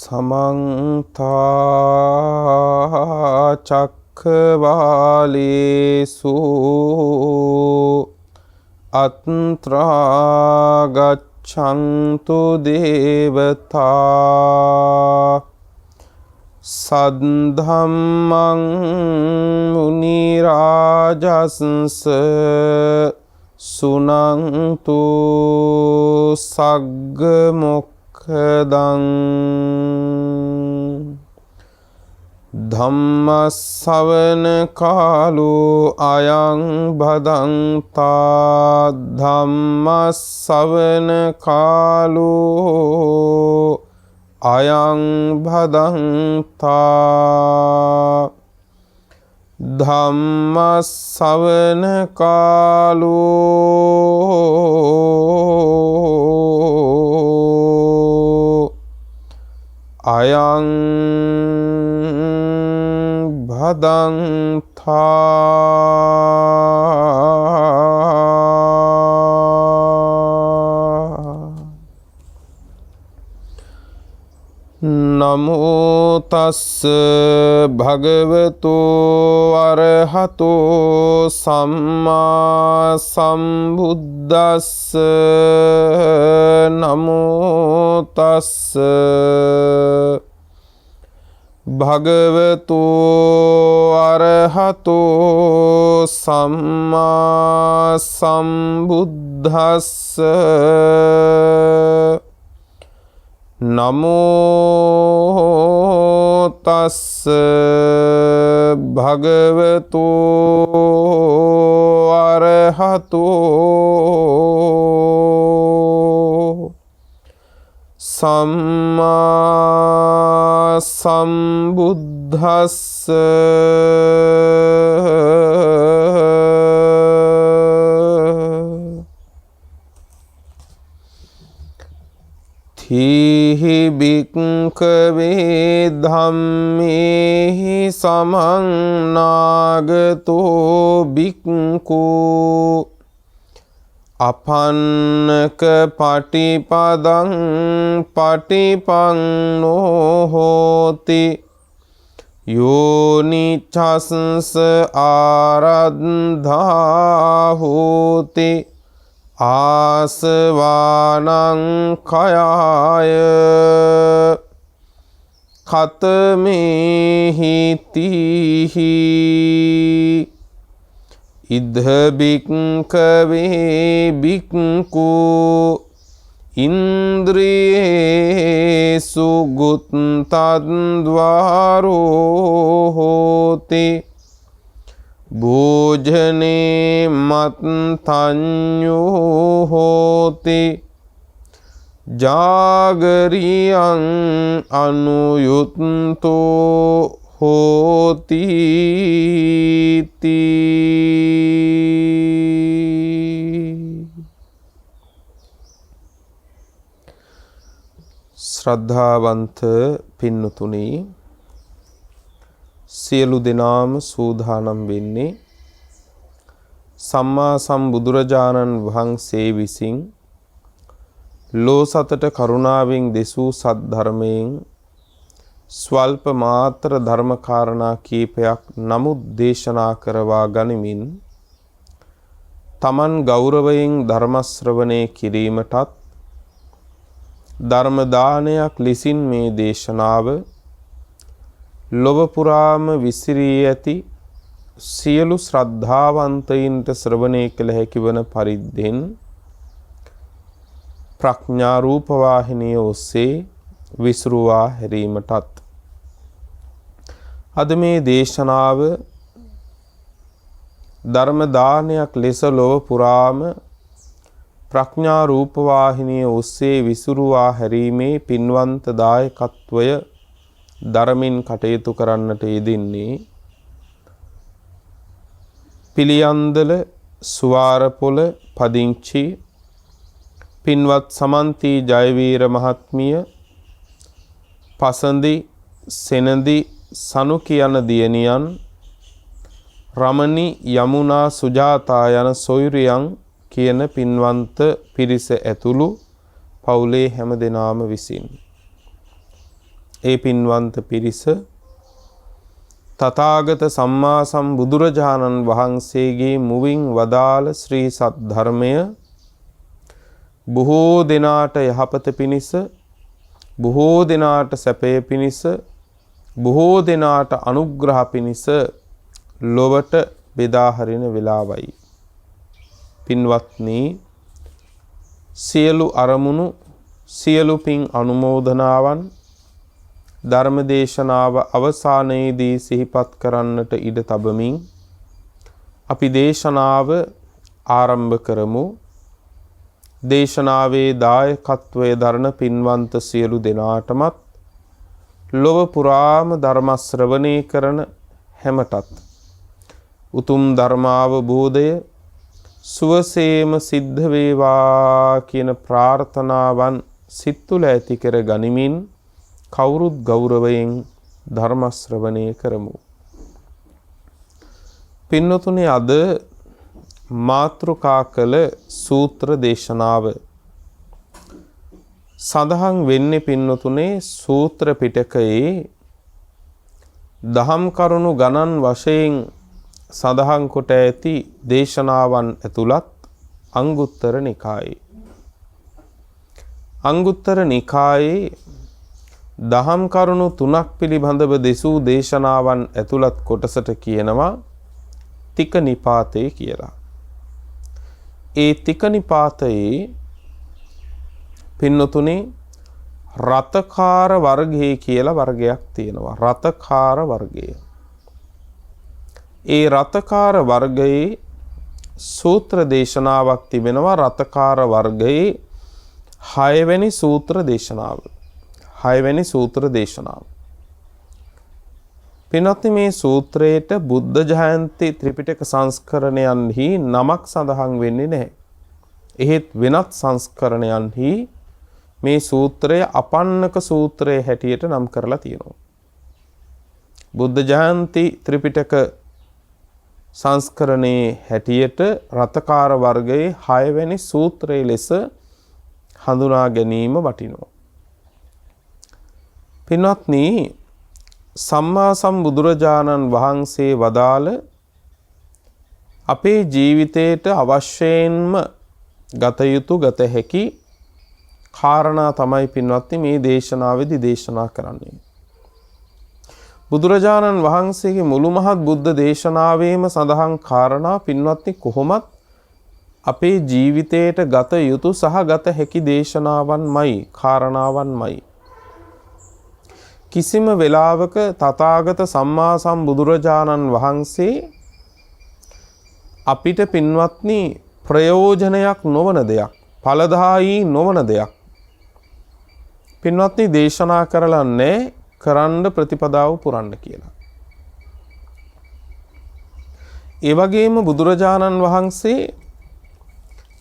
समन्ता चक्रवालेषु अत्रा गच्छन्तु देवता सद्धम्मं मुनिराजंस सुनन्तु सग्गमुखदं धम्मश्रवण कालो अयं भदन्ता धम्मश्रवण कालो अयं भदन्ता धम्मश्रवण कालो अयं भदन्ता नमो तस्स भगवतो अरहतो सम्मा सम्बुद्दस्स नमो तस्स भगवतो अरहतो सम्मा सम्बुद्दस्स नमो तस्स भगवतो अरहतो सम्मा सम्बुद्दस्स थीहि भिक्खवे धम्मेहि समं नागतो भिक्खु अपन्नक पटिपदं पटिपन्नो होति योनिच्छंस आरब्धा होति आसवानं खयाय खतमेहितिहि इद्ध भिक्खवे भिक्खु इन्द्रियेषु गुप्तद्वारो होति भोजने मत्तन्यो होति जागरियं अनुयुक्तो होति श्रद्धावंत पिन्नुतुनी සියලු දෙනාම සූදානම් වෙන්නේ සම්මා සම්බුදුරජාණන් වහන්සේ විසින් ලෝ සතට කරුණාවෙන් දෙසූ සත් ධර්මයෙන් ස්වල්ප මාත්‍ර ධර්ම කාරණා කීපයක් නමුත් දේශනා කරවා ගනිමින් තමන් ගෞරවයෙන් ධර්ම ශ්‍රවණය කිරීමටත් ධර්ම දානයක් ලෙසින් මේ දේශනාව ලොව පුරාම විසිරී ඇති සියලු ශ්‍රද්ධාවන්තයින්ට ශ්‍රවණය කළ හැකි වන පරිද්දෙන් ප්‍රඥා රූප වාහිනිය ඔස්සේ විසිරුවා හැරීමටත් අද මේ දේශනාව ධර්ම දානයක් ලෙස ලොව පුරාම ප්‍රඥා රූප වාහිනිය ඔස්සේ විසිරුවා හැරීමේ පින්වන්ත දායකත්වය ධර්මින් කටයුතු කරන්නට යෙදෙන්නේ පිළියන්දල සුවාරපොළ පදිංචි පින්වත් සමන්ති ජයවීර මහත්මිය පසඳි සෙනඳි සනුකි යන දියණියන් රමණි යමුනා සුජාතා යන සොයුරියන් කියන පින්වන්ත පිරිස ඇතුළු පවුලේ හැම දෙනාම විසින් ඒ පින්වන්ත පිරිස තථාගත සම්මා සම්බුදුරජාණන් වහන්සේගේ මුවින් වදාළ ශ්‍රී සද්ධර්මය බොහෝ දෙනාට යහපත පිණිස, බොහෝ දෙනාට සැපය පිණිස, බොහෝ දෙනාට අනුග්‍රහ පිණිස ලොවට බෙදා හරින වෙලාවයි. පින්වත්නි, සියලු අරමුණු, සියලු පින් අනුමෝදනාවන් ධර්මදේශනාව අවසානයේදී සිහිපත් කරන්නට ඉඩ තබමින් අපි දේශනාව ආරම්භ කරමු. දේශනාවේ දායකත්වය දරන පින්වන්ත සියලු දෙනාටමත් ලොව පුරාම ධර්ම ශ්‍රවණය කරන හැමටත් උතුම් ධර්මාවබෝධය සුවසේම සිද්ධ වේවා කියන ප්‍රාර්ථනාවන් සිත් තුළ ඇති කර ගනිමින් කවුරුත් ගෞරවයෙන් ධර්ම ශ්‍රවණය කරමු. පින්නතුනේ, අද මාතෘකා කළ සූත්‍ර දේශනාව සඳහන් වෙන්නේ පින්නතුනේ සූත්‍ර පිටකයේ දහම් කරුණු ගණන් වශයෙන් සඳහන් කොට ඇති දේශනාවන් ඇතුළත් අංගුත්තර නිකායේ. අංගුත්තර නිකායේ දහම් කරුණු 3ක් පිළිබඳව දෙසූ දේශනාවන් ඇතුළත් කොටසට කියනවා තික නිපාතේ කියලා. ඒ තික නිපාතයේ පින්නතුනේ රතකාර වර්ගය කියලා වර්ගයක් තියෙනවා. රතකාර වර්ගය. ඒ රතකාර වර්ගයේ සූත්‍ර දේශනාවක් තිබෙනවා. රතකාර වර්ගයේ 6 වෙනි සූත්‍ර දේශනාව. 6 වෙනි සූත්‍ර දේශනාව. පින්වත්නි, මේ සූත්‍රයේට බුද්ධ ජයන්ති ත්‍රිපිටක සංස්කරණයන්හි නමක් සඳහන් වෙන්නේ නැහැ. එහෙත් වෙනත් සංස්කරණයන්හි මේ සූත්‍රය අපන්නක සූත්‍රය හැටියට නම් කරලා තියෙනවා. බුද්ධ ජයන්ති ත්‍රිපිටක සංස්කරණයේ හැටියට රතකාර වර්ගයේ 6 වෙනි සූත්‍රයේ ලෙස හඳුනා ගැනීම වටිනවා. පින්වත්නි, සම්මා සම්බුදුරජාණන් වහන්සේ වදාළ අපේ ජීවිතයට අවශ්‍යයෙන්ම ගත යුතු ගත හැකි කාරණා තමයි පින්වත්නි මේ දේශනාවේදී දේශනා කරන්නේ. බුදුරජාණන් වහන්සේගේ මුළු මහත් බුද්ධ දේශනාවේම සඳහන් කාරණා පින්වත්නි කොහොමත් අපේ ජීවිතයට ගත යුතු සහ ගත හැකි දේශනාවන්මයි, කාරණාවන්මයි. කිසිම වෙලාවක තථාගත සම්මා සම්බුදුරජාණන් වහන්සේ අපිට පින්වත්නි ප්‍රයෝජනයක් නොවන දෙයක්, ඵලදායී නොවන දෙයක් පින්වත්නි දේශනා කරලා නැහැ, කරන්න ප්‍රතිපදාව පුරන්න කියලා. ඒ වගේම බුදුරජාණන් වහන්සේ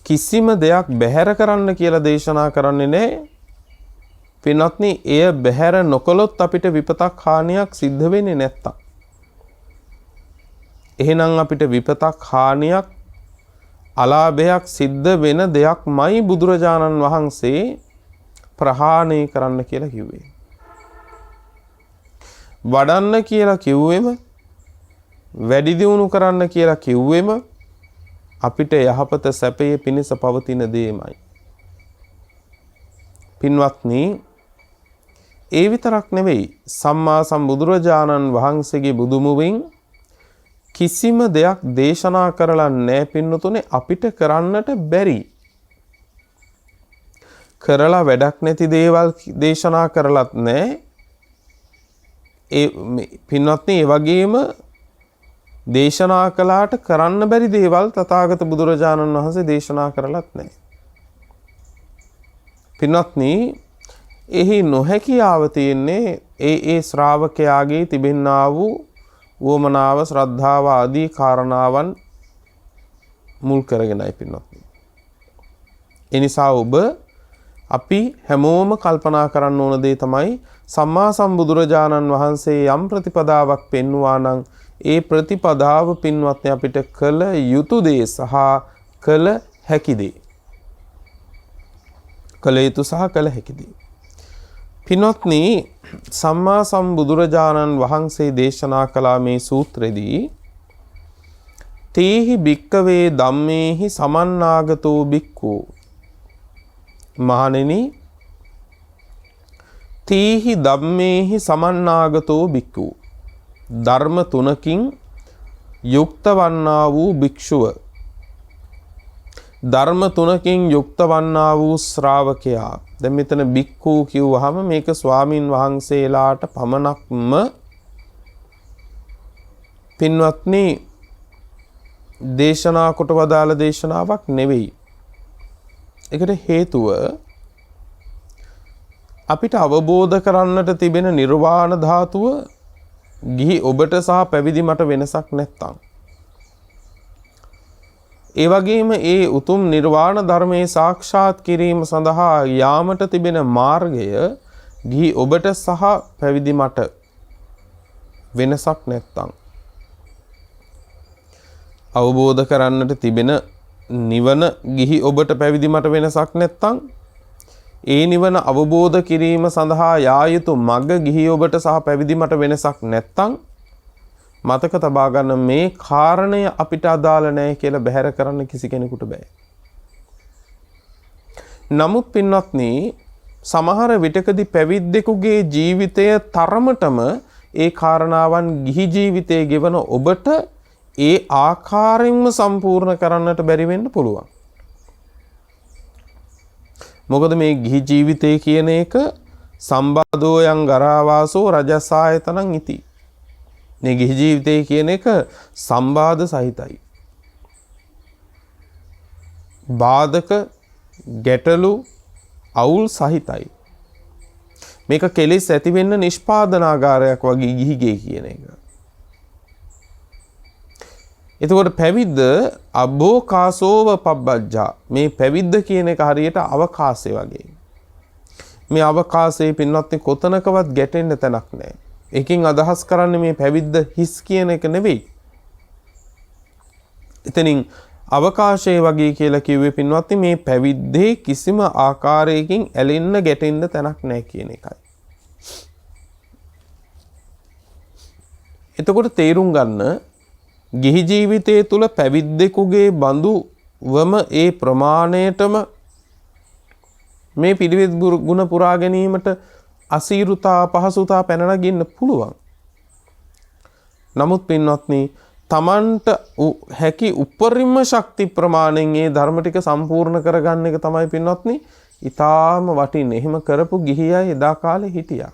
කිසිම දෙයක් බැහැර කරන්න කියලා දේශනා කරන්නේ නැහැ. පින්වත්නි, එය බැහැර නොකළොත් අපිට විපතක් හානියක් සිද්ධ වෙන්නේ නැත්තම්. එහෙනම් අපිට විපතක් හානියක් අලාභයක් සිද්ධ වෙන දෙයක්මයි බුදුරජාණන් වහන්සේ ප්‍රහාණය කරන්න කියලා කිව්වේ. වඩන්න කියලා කිව්වෙම, වැඩි දියුණු කරන්න කියලා කිව්වෙම අපිට යහපත සැපයේ පිණිස පවතින දෙයමයි. පින්වත්නි, ඒ විතරක් නෙවෙයි, සම්මා සම්බුදුරජාණන් වහන්සේගේ බුදුමුවින් කිසිම දෙයක් දේශනා කරලා නැහැ පින්නතුනේ අපිට කරන්නට බැරි. කරලා වැඩක් නැති දේවල් දේශනා කරලත් නැහැ. ඒ පින්වත්නි, ඒ වගේම දේශනා කළාට කරන්න බැරි දේවල් තථාගත බුදුරජාණන් වහන්සේ දේශනා කරලත් නැහැ. පින්වත්නි, එහි නොහැකියාව තියෙන්නේ ඒ ශ්‍රාවකයාගේ තිබෙන්නා වූ වමනාව, ශ්‍රද්ධාව ආදී කාරණාවන් මුල් කරගෙනයි පින්වත්නි. ඒ නිසා අපි හැමෝම කල්පනා කරන්න ඕන දේ තමයි සම්මා සම්බුදුරජාණන් වහන්සේ යම් ප්‍රතිපදාවක් පෙන්වුවා නම් ඒ ප්‍රතිපදාව පින්වත්නි අපිට කළ යුතු දේ සහ කළ හැකි දේ. කළ යුතු සහ කළ හැකි දේ. පින්වත්නි සම්මා සම්බුදුරජාණන් වහන්සේ දේශනා කළා මේ සූත්‍රෙදී තේහි භික්කවේ ධම්මේහි සමන්නාගතෝ භික්ඛු මහණෙනි තේහි ධම්මේහි සමන්නාගතෝ භික්ඛු ධර්ම තුනකින් යුක්ත වන්නා වූ භික්ෂුව ධර්ම තුනකින් යුක්ත වන්නා වූ ශ්‍රාවකයා. දැන් මෙතන භික්ඛු කිව්වහම මේක ස්වාමින් වහන්සේලාට පමණක්ම පින්වත්නි දේශනා කොට වදාළ දේශනාවක් නෙවෙයි. ඒකට හේතුව අපිට අවබෝධ කරන්නට තිබෙන නිර්වාණ ධාතුව ගිහි ඔබට සහ පැවිදි මට වෙනසක් නැත්තම්, ඒ වගේම ඒ උතුම් නිර්වාණ ධර්මයේ සාක්ෂාත් කිරීම සඳහා යාමට තිබෙන මාර්ගය ගිහි ඔබට සහ පැවිදි මට වෙනසක් නැත්තම්, අවබෝධ කරන්නට තිබෙන නිවන ගිහි ඔබට පැවිදි මට වෙනසක් නැත්තම්, ඒ නිවන අවබෝධ කිරීම සඳහා යා යුතු මඟ ගිහි ඔබට සහ පැවිදි මට වෙනසක් නැත්තම්, මතක තබා ගන්න මේ කාරණය අපිට අදාළ නැහැ කියලා බැහැර කරන්න කිසි කෙනෙකුට බෑ. නමුත් පින්වත්නි සමහර විටකදී පැවිද්දෙකුගේ ජීවිතය තරමටම ඒ කාරණාවන් ගිහි ජීවිතයේ ගෙවන ඔබට ඒ ආකාරයෙන්ම සම්පූර්ණ කරන්නට බැරි වෙන්න පුළුවන්. මොකද මේ ගිහි ජීවිතය කියන එක සම්බාධෝයන් ගරාවාසෝ රජසායතනං ඉති. මේ ගිහි ජීවිතය කියන එක සම්බාධ සහිතයි. බාධක ගැටලු අවුල් සහිතයි. මේක කෙලෙස් ඇති වෙන්න නිෂ්පාදනාගාරයක් වගේ ගිහිගේ කියන එක. එතකොට පැවිද්ද අබ්බෝකාසෝව පබ්බජ්ජා, මේ පැවිද්ද කියන එක හරියට අවකාශය වගේ. මේ අවකාශයේ පින්වත්නි කොතනකවත් ගැටෙන්න තැනක් නැහැ. එකකින් අදහස් කරන්නේ මේ පැවිද්ද හිස් කියන එක නෙවෙයි. එතනින් අවකාශය වගේ කියලා කිව්වේ පින්වත්නි මේ පැවිද්දේ කිසිම ආකාරයකින් ඇලෙන්න ගැටෙන්න තැනක් නැහැ කියන එකයි. එතකොට තේරුම් ගන්න ගිහි ජීවිතයේ තුල පැවිද්දෙකුගේ බඳුවම ඒ ප්‍රමාණයටම මේ පිළිවෙත් ගුණ පුරා ගැනීමට අසීරුතා පහසුතා පැන නගින්න පුළුවන්. නමුත් පින්වත්නි තමන්ට හැකි උපරිම ශක්ති ප්‍රමාණයෙන් ඒ ධර්ම ටික සම්පූර්ණ කරගන්න එක තමයි පින්වත්නි ඊටාම වටින්නේ. එහෙම කරපු ගිහි අය එදා කාලේ හිටියා.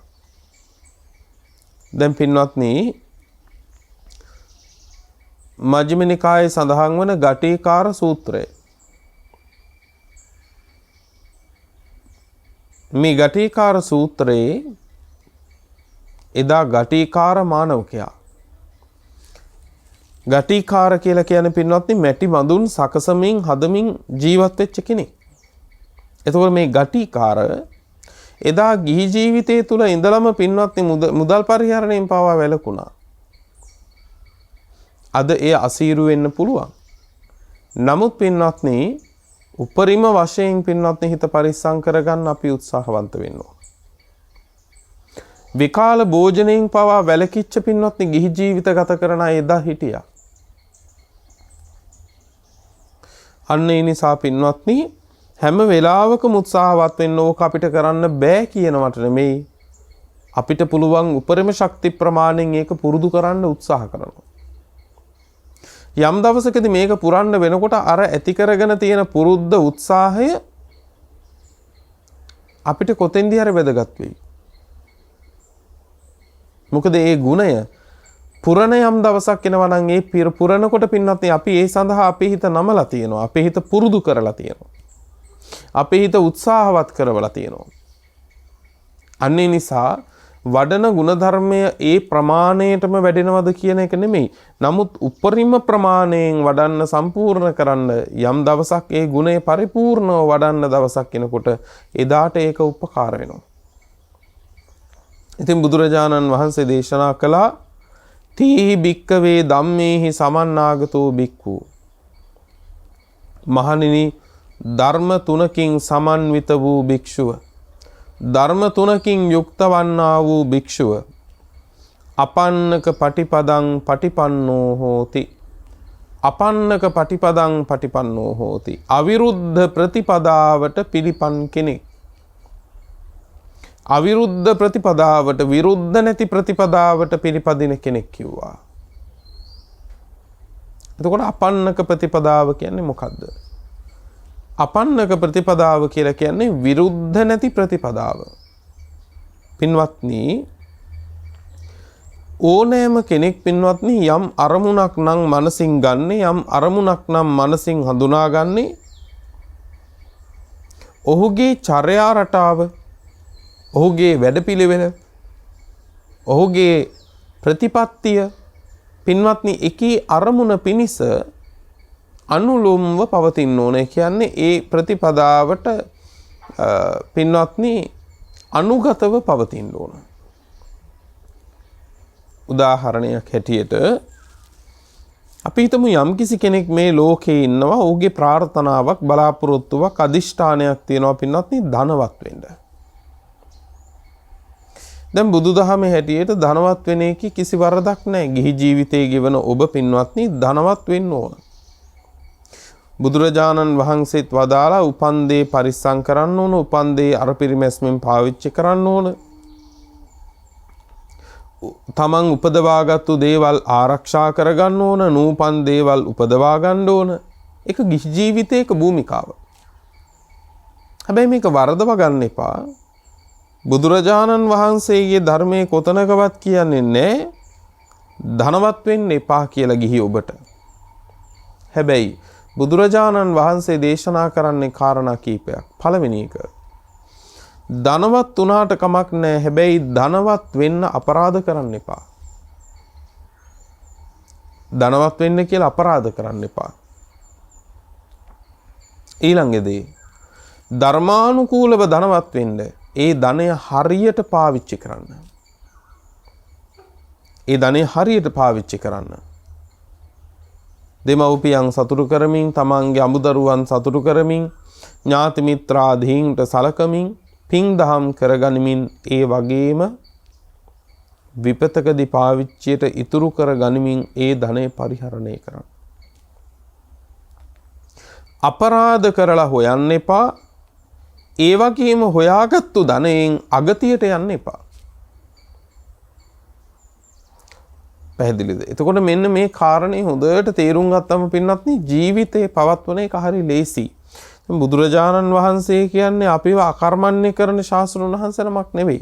දැන් පින්වත්නි මජ්ක්‍ධිම නිකායේ සඳහන් වන ගටීකාර සූත්‍රය. මේ ගටීකාර සූත්‍රයේ එදා ගටීකාර මානවකයා, ගටීකාර කියලා කියන්නේ පින්වත්නි මැටි බඳුන් සකසමින් හදමින් ජීවත් වෙච්ච කෙනෙක්. එතකොට මේ ගටීකාර එදා ගිහි ජීවිතයේ තුල ඉඳලම පින්වත්නි මුදල් පරිහරණයෙන් පවා වැළකුණා. අද එය අසීරු වෙන්න පුළුවන්. නමුත් පින්වත්නි උපරිම වශයෙන් පින්වත්නි හිත පරිස්සම් කරගන්න අපි උත්සාහවන්ත වෙන්න ඕන. විකාල භෝජනයෙන් පවා වැළකීච්ච පින්වත්නි ගිහි ජීවිත ගත කරන අය එදා හිටියා. අන්න ඒ නිසා පින්වත්නි හැම වෙලාවකම උත්සාහවත් වෙන්න ඕක අපිට කරන්න බෑ කියනවට නෙමෙයි. අපිට පුළුවන් උපරිම ශක්ති ප්‍රමාණයෙන් ඒක පුරුදු කරන්න උත්සාහ කරනවා. යම් දවසකදී මේක පුරන්න වෙනකොට අර ඇති කරගෙන තියෙන පුරුද්ද උත්සාහය අපිට කොතෙන්දී හරි වැදගත් වෙයි. මොකද ඒ ගුණය පුරණ යම් දවසක් එනවා නම් ඒ පුරනකොට පින්නත් අපි ඒ සඳහා අපේ හිත නමලා තියෙනවා. අපේ හිත පුරුදු කරලා තියෙනවා. අපේ හිත උත්සාහවත් කරවලා තියෙනවා. අන්න ඒ නිසා වඩන ගුණධර්මය ඒ ප්‍රමාණයටම වැඩෙනවද කියන එක නෙමෙයි. නමුත් උපරිම ප්‍රමාණයෙන් වඩන්න සම්පූර්ණ කරන්න යම් දවසක් ඒ ගුණය පරිපූර්ණව වඩන්න දවසක් එනකොට එදාට ඒක උපකාර වෙනවා. ඉතින් බුදුරජාණන් වහන්සේ දේශනා කළා තීහි භික්කවේ ධම්මේහි සමන්නාගතෝ භික්ඛු. මහණෙනි ධර්ම තුනකින් සමන්විත වූ භික්ෂුව ධර්ම තුනකින් යුක්ත වන්නා වූ භික්ෂුව අපන්නක පටිපදං පටිපන්නෝ හෝති. අපන්නක පටිපදං පටිපන්නෝ හෝති. අවිරුද්ධ ප්‍රතිපදාවට පිළිපන් කෙනෙක්. අවිරුද්ධ ප්‍රතිපදාවට විරුද්ධ නැති ප්‍රතිපදාවට පිළිපදින කෙනෙක් කිව්වා. එතකොට අපන්නක ප්‍රතිපදාව කියන්නේ මොකද්ද? අපන්නක ප්‍රතිපදාව කියලා කියන්නේ විරුද්ධ නැති ප්‍රතිපදාව. පින්වත්නි, ඕනෑම කෙනෙක් පින්වත්නි යම් අරමුණක් නම් මනසින් ගන්නේ, යම් අරමුණක් නම් මනසින් හඳුනාගන්නේ, ඔහුගේ චර්යා රටාව, ඔහුගේ වැඩපිළිවෙල, ඔහුගේ ප්‍රතිපත්තිය පින්වත්නි එකී අරමුණ පිණිස අනුලෝමව පවතින්න ඕනේ. කියන්නේ ඒ ප්‍රතිපදාවට පින්වත්නි අනුගතව පවතින්න ඕන. උදාහරණයක් හැටියට අපි හිතමු යම්කිසි කෙනෙක් මේ ලෝකේ ඉන්නවා, ඔහුගේ ප්‍රාර්ථනාවක්, බලාපොරොත්තුවක්, අදිෂ්ඨානයක් තියෙනවා පින්වත්නි ධනවත් වෙන්න. දැන් බුදුදහමේ හැටියට ධනවත් වෙන එකේ කිසි වරදක් නැහැ. ගිහි ජීවිතයේ ගෙවන ඔබ පින්වත්නි ධනවත් වෙන්න ඕන. බුදුරජාණන් වහන්සේත් වදාලා උපන් දේ පරිස්සම් කරන්න ඕන, උපන් දේ අර පිරිමැස්මෙන් පාවිච්චි කරන්න ඕන. තමන් උපදවාගත්තු දේවල් ආරක්ෂා කරගන්න ඕන, නූපන් දේවල් උපදවා ගන්න ඕන. ඒක ගිහි ජීවිතයක භූමිකාව. හැබැයි මේක වරදව ගන්න එපා. බුදුරජාණන් වහන්සේගේ ධර්මයේ කොතනකවත් කියන්නේ නැහැ ධනවත් වෙන්න එපා කියලා ගිහි ඔබට. හැබැයි බුදුරජාණන් වහන්සේ දේශනා කරන්නේ කාරණා කීපයක්. පළවෙනි එක, ධනවත් වුණාට කමක් නැහැ. හැබැයි ධනවත් වෙන්න අපරාධ කරන්න එපා. ධනවත් වෙන්න කියලා අපරාධ කරන්න එපා. ඊළඟදී ධර්මානුකූලව ධනවත් වෙන්න ඒ ධනය හරියට පාවිච්චි කරන්න. ඒ ධනය හරියට පාවිච්චි කරන්න. දෙමව්පියන් සතුටු කරමින්, තමන්ගේ අමුදරුවන් සතුටු කරමින්, ඥාති මිත්‍රාදීන්ට සලකමින්, පින් දහම් කරගනිමින්, ඒ වගේම විපතකදී පාවිච්චියට ඉතුරු කරගනිමින් ඒ ධනය පරිහරණය කරන්න. අපරාධ කරලා හොයන්න එපා. ඒ වගේම හොයාගත්තු ධනයෙන් අගතියට යන්න එපා. පැහැදිලිද? එතකොට මෙන්න මේ කාරණේ හොඳට තේරුම් ගත්තම පින්නත්නි ජීවිතේ පවත්වන එක හරි ලේසි. බුදුරජාණන් වහන්සේ කියන්නේ අපිව අකර්මණ්‍ය කරන ශාස්ත්‍රඥ වහන්සේ නමක් නෙවෙයි.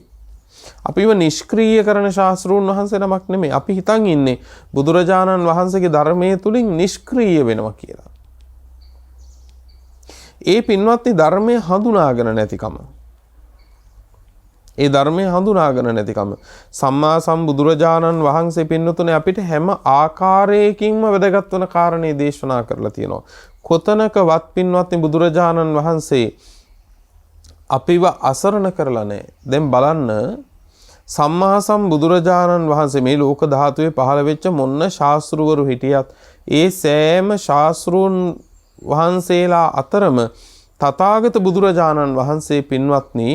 අපිව නිෂ්ක්‍රීය කරන ශාස්ත්‍රඥ වහන්සේ නමක් නෙමෙයි. අපි හිතන් ඉන්නේ බුදුරජාණන් වහන්සේගේ ධර්මයේ තුලින් නිෂ්ක්‍රීය වෙනවා කියලා. ඒ පින්වත්නි ධර්මයේ හඳුනාගෙන නැතිකම. ඒ ධර්මයේ හඳුනාගෙන නැතිකම. සම්මා සම්බුදුරජාණන් වහන්සේ පින්නතුනේ අපිට හැම ආකාරයකින්ම වැදගත් වන කාරණේ දේශනා කරලා තියෙනවා. කොතනකවත් පින්වත්නි බුදුරජාණන් වහන්සේ අපිව අසරණ කරලා නැහැ. දැන් බලන්න සම්මා සම්බුදුරජාණන් වහන්සේ මේ ලෝක ධාතුවේ පහළ වෙච්ච මොන්න ශාස්ත්‍රවරු හිටියත් ඒ සෑම ශාස්ත්‍රූන් වහන්සේලා අතරම තථාගත බුදුරජාණන් වහන්සේ පින්වත්නි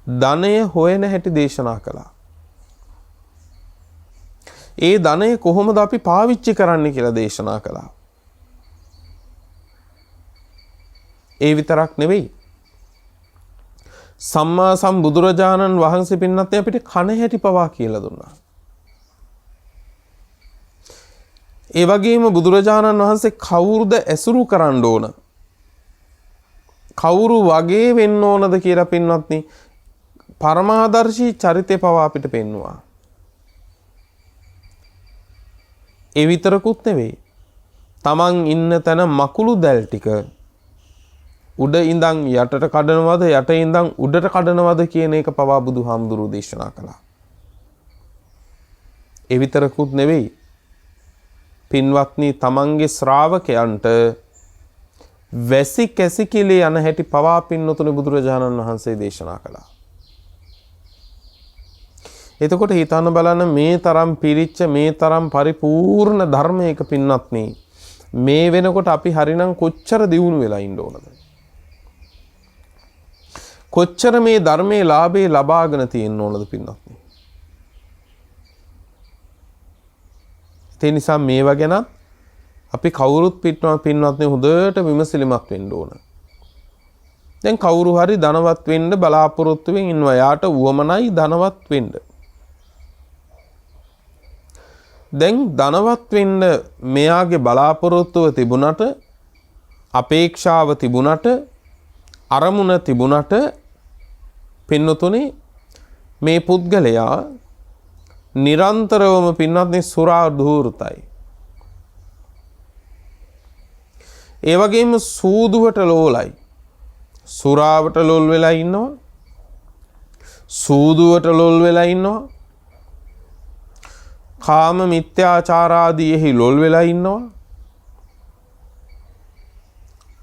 ධනය හොයන හැටි දේශනා කළා. ඒ ධනය කොහොමද අපි පාවිච්චි කරන්න කියලා දේශනා කළා. ඒ විතරක් නෙවෙයි. සම්මා සම්බුදුරජාණන් වහන්සේ පින්වත්නි අපිට කන හැටි පවා කියලා දුන්නා. ඒ වගේම බුදුරජාණන් වහන්සේ කවුරුද ඇසුරු කරන්න ඕන, කවුරු වගේ වෙන්න ඕනද කියලා පින්වත්නි පරමාදර්ශී චරිතය පවා අපිට පෙන්වුවා. ඒ විතරකුත් නෙවෙයි. තමන් ඉන්න තැන මකුළු දැල් ටික උඩ ඉඳන් යටට කඩනවද, යට ඉඳන් උඩට කඩනවද කියන එක පවා බුදුහාමුදුරුවෝ දේශනා කළා. ඒ විතරකුත් නෙවෙයි. පින්වත්නි තමන්ගේ ශ්‍රාවකයන්ට වැසි කැසිකිලි යන හැටි පවා පින්නතුනේ බුදුරජාණන් වහන්සේ දේශනා කළා. එතකොට හිතන්න බලන්න මේ තරම් පිරිච්ච, මේ තරම් පරිපූර්ණ ධර්මයක පින්වත්නි මේ වෙනකොට අපි හරිනම් කොච්චර දියුණු වෙලා ඉන්න ඕනද? කොච්චර මේ ධර්මයේ ලාභේ ලබාගෙන තියෙන්න ඕනද පින්වත්නි. ඒ නිසා මේවා ගැන අපි කවුරුත් පින්වත්නි හොඳට විමසිලිමත් වෙන්න ඕන. දැන් කවුරු හරි ධනවත් වෙන්න බලාපොරොත්තු වෙමින් ඉන්නවා. යාට උවමනයි ධනවත් වෙන්න. දැන් ධනවත් වෙන්න මෙයාගේ බලාපොරොත්තුව තිබුණට, අපේක්ෂාව තිබුණට, අරමුණ තිබුණට පින්නතුනේ මේ පුද්ගලයා නිරන්තරවම පින්වත්නි සුරා ධූර්තයි. ඒ වගේම සූදුවට ලෝලයි. සුරාවට ලොල් වෙලා ඉන්නවා. සූදුවට ලොල් වෙලා ඉන්නවා. කාම මිත්‍යාචාරාදීෙහි ලොල් වෙලා ඉන්නවා.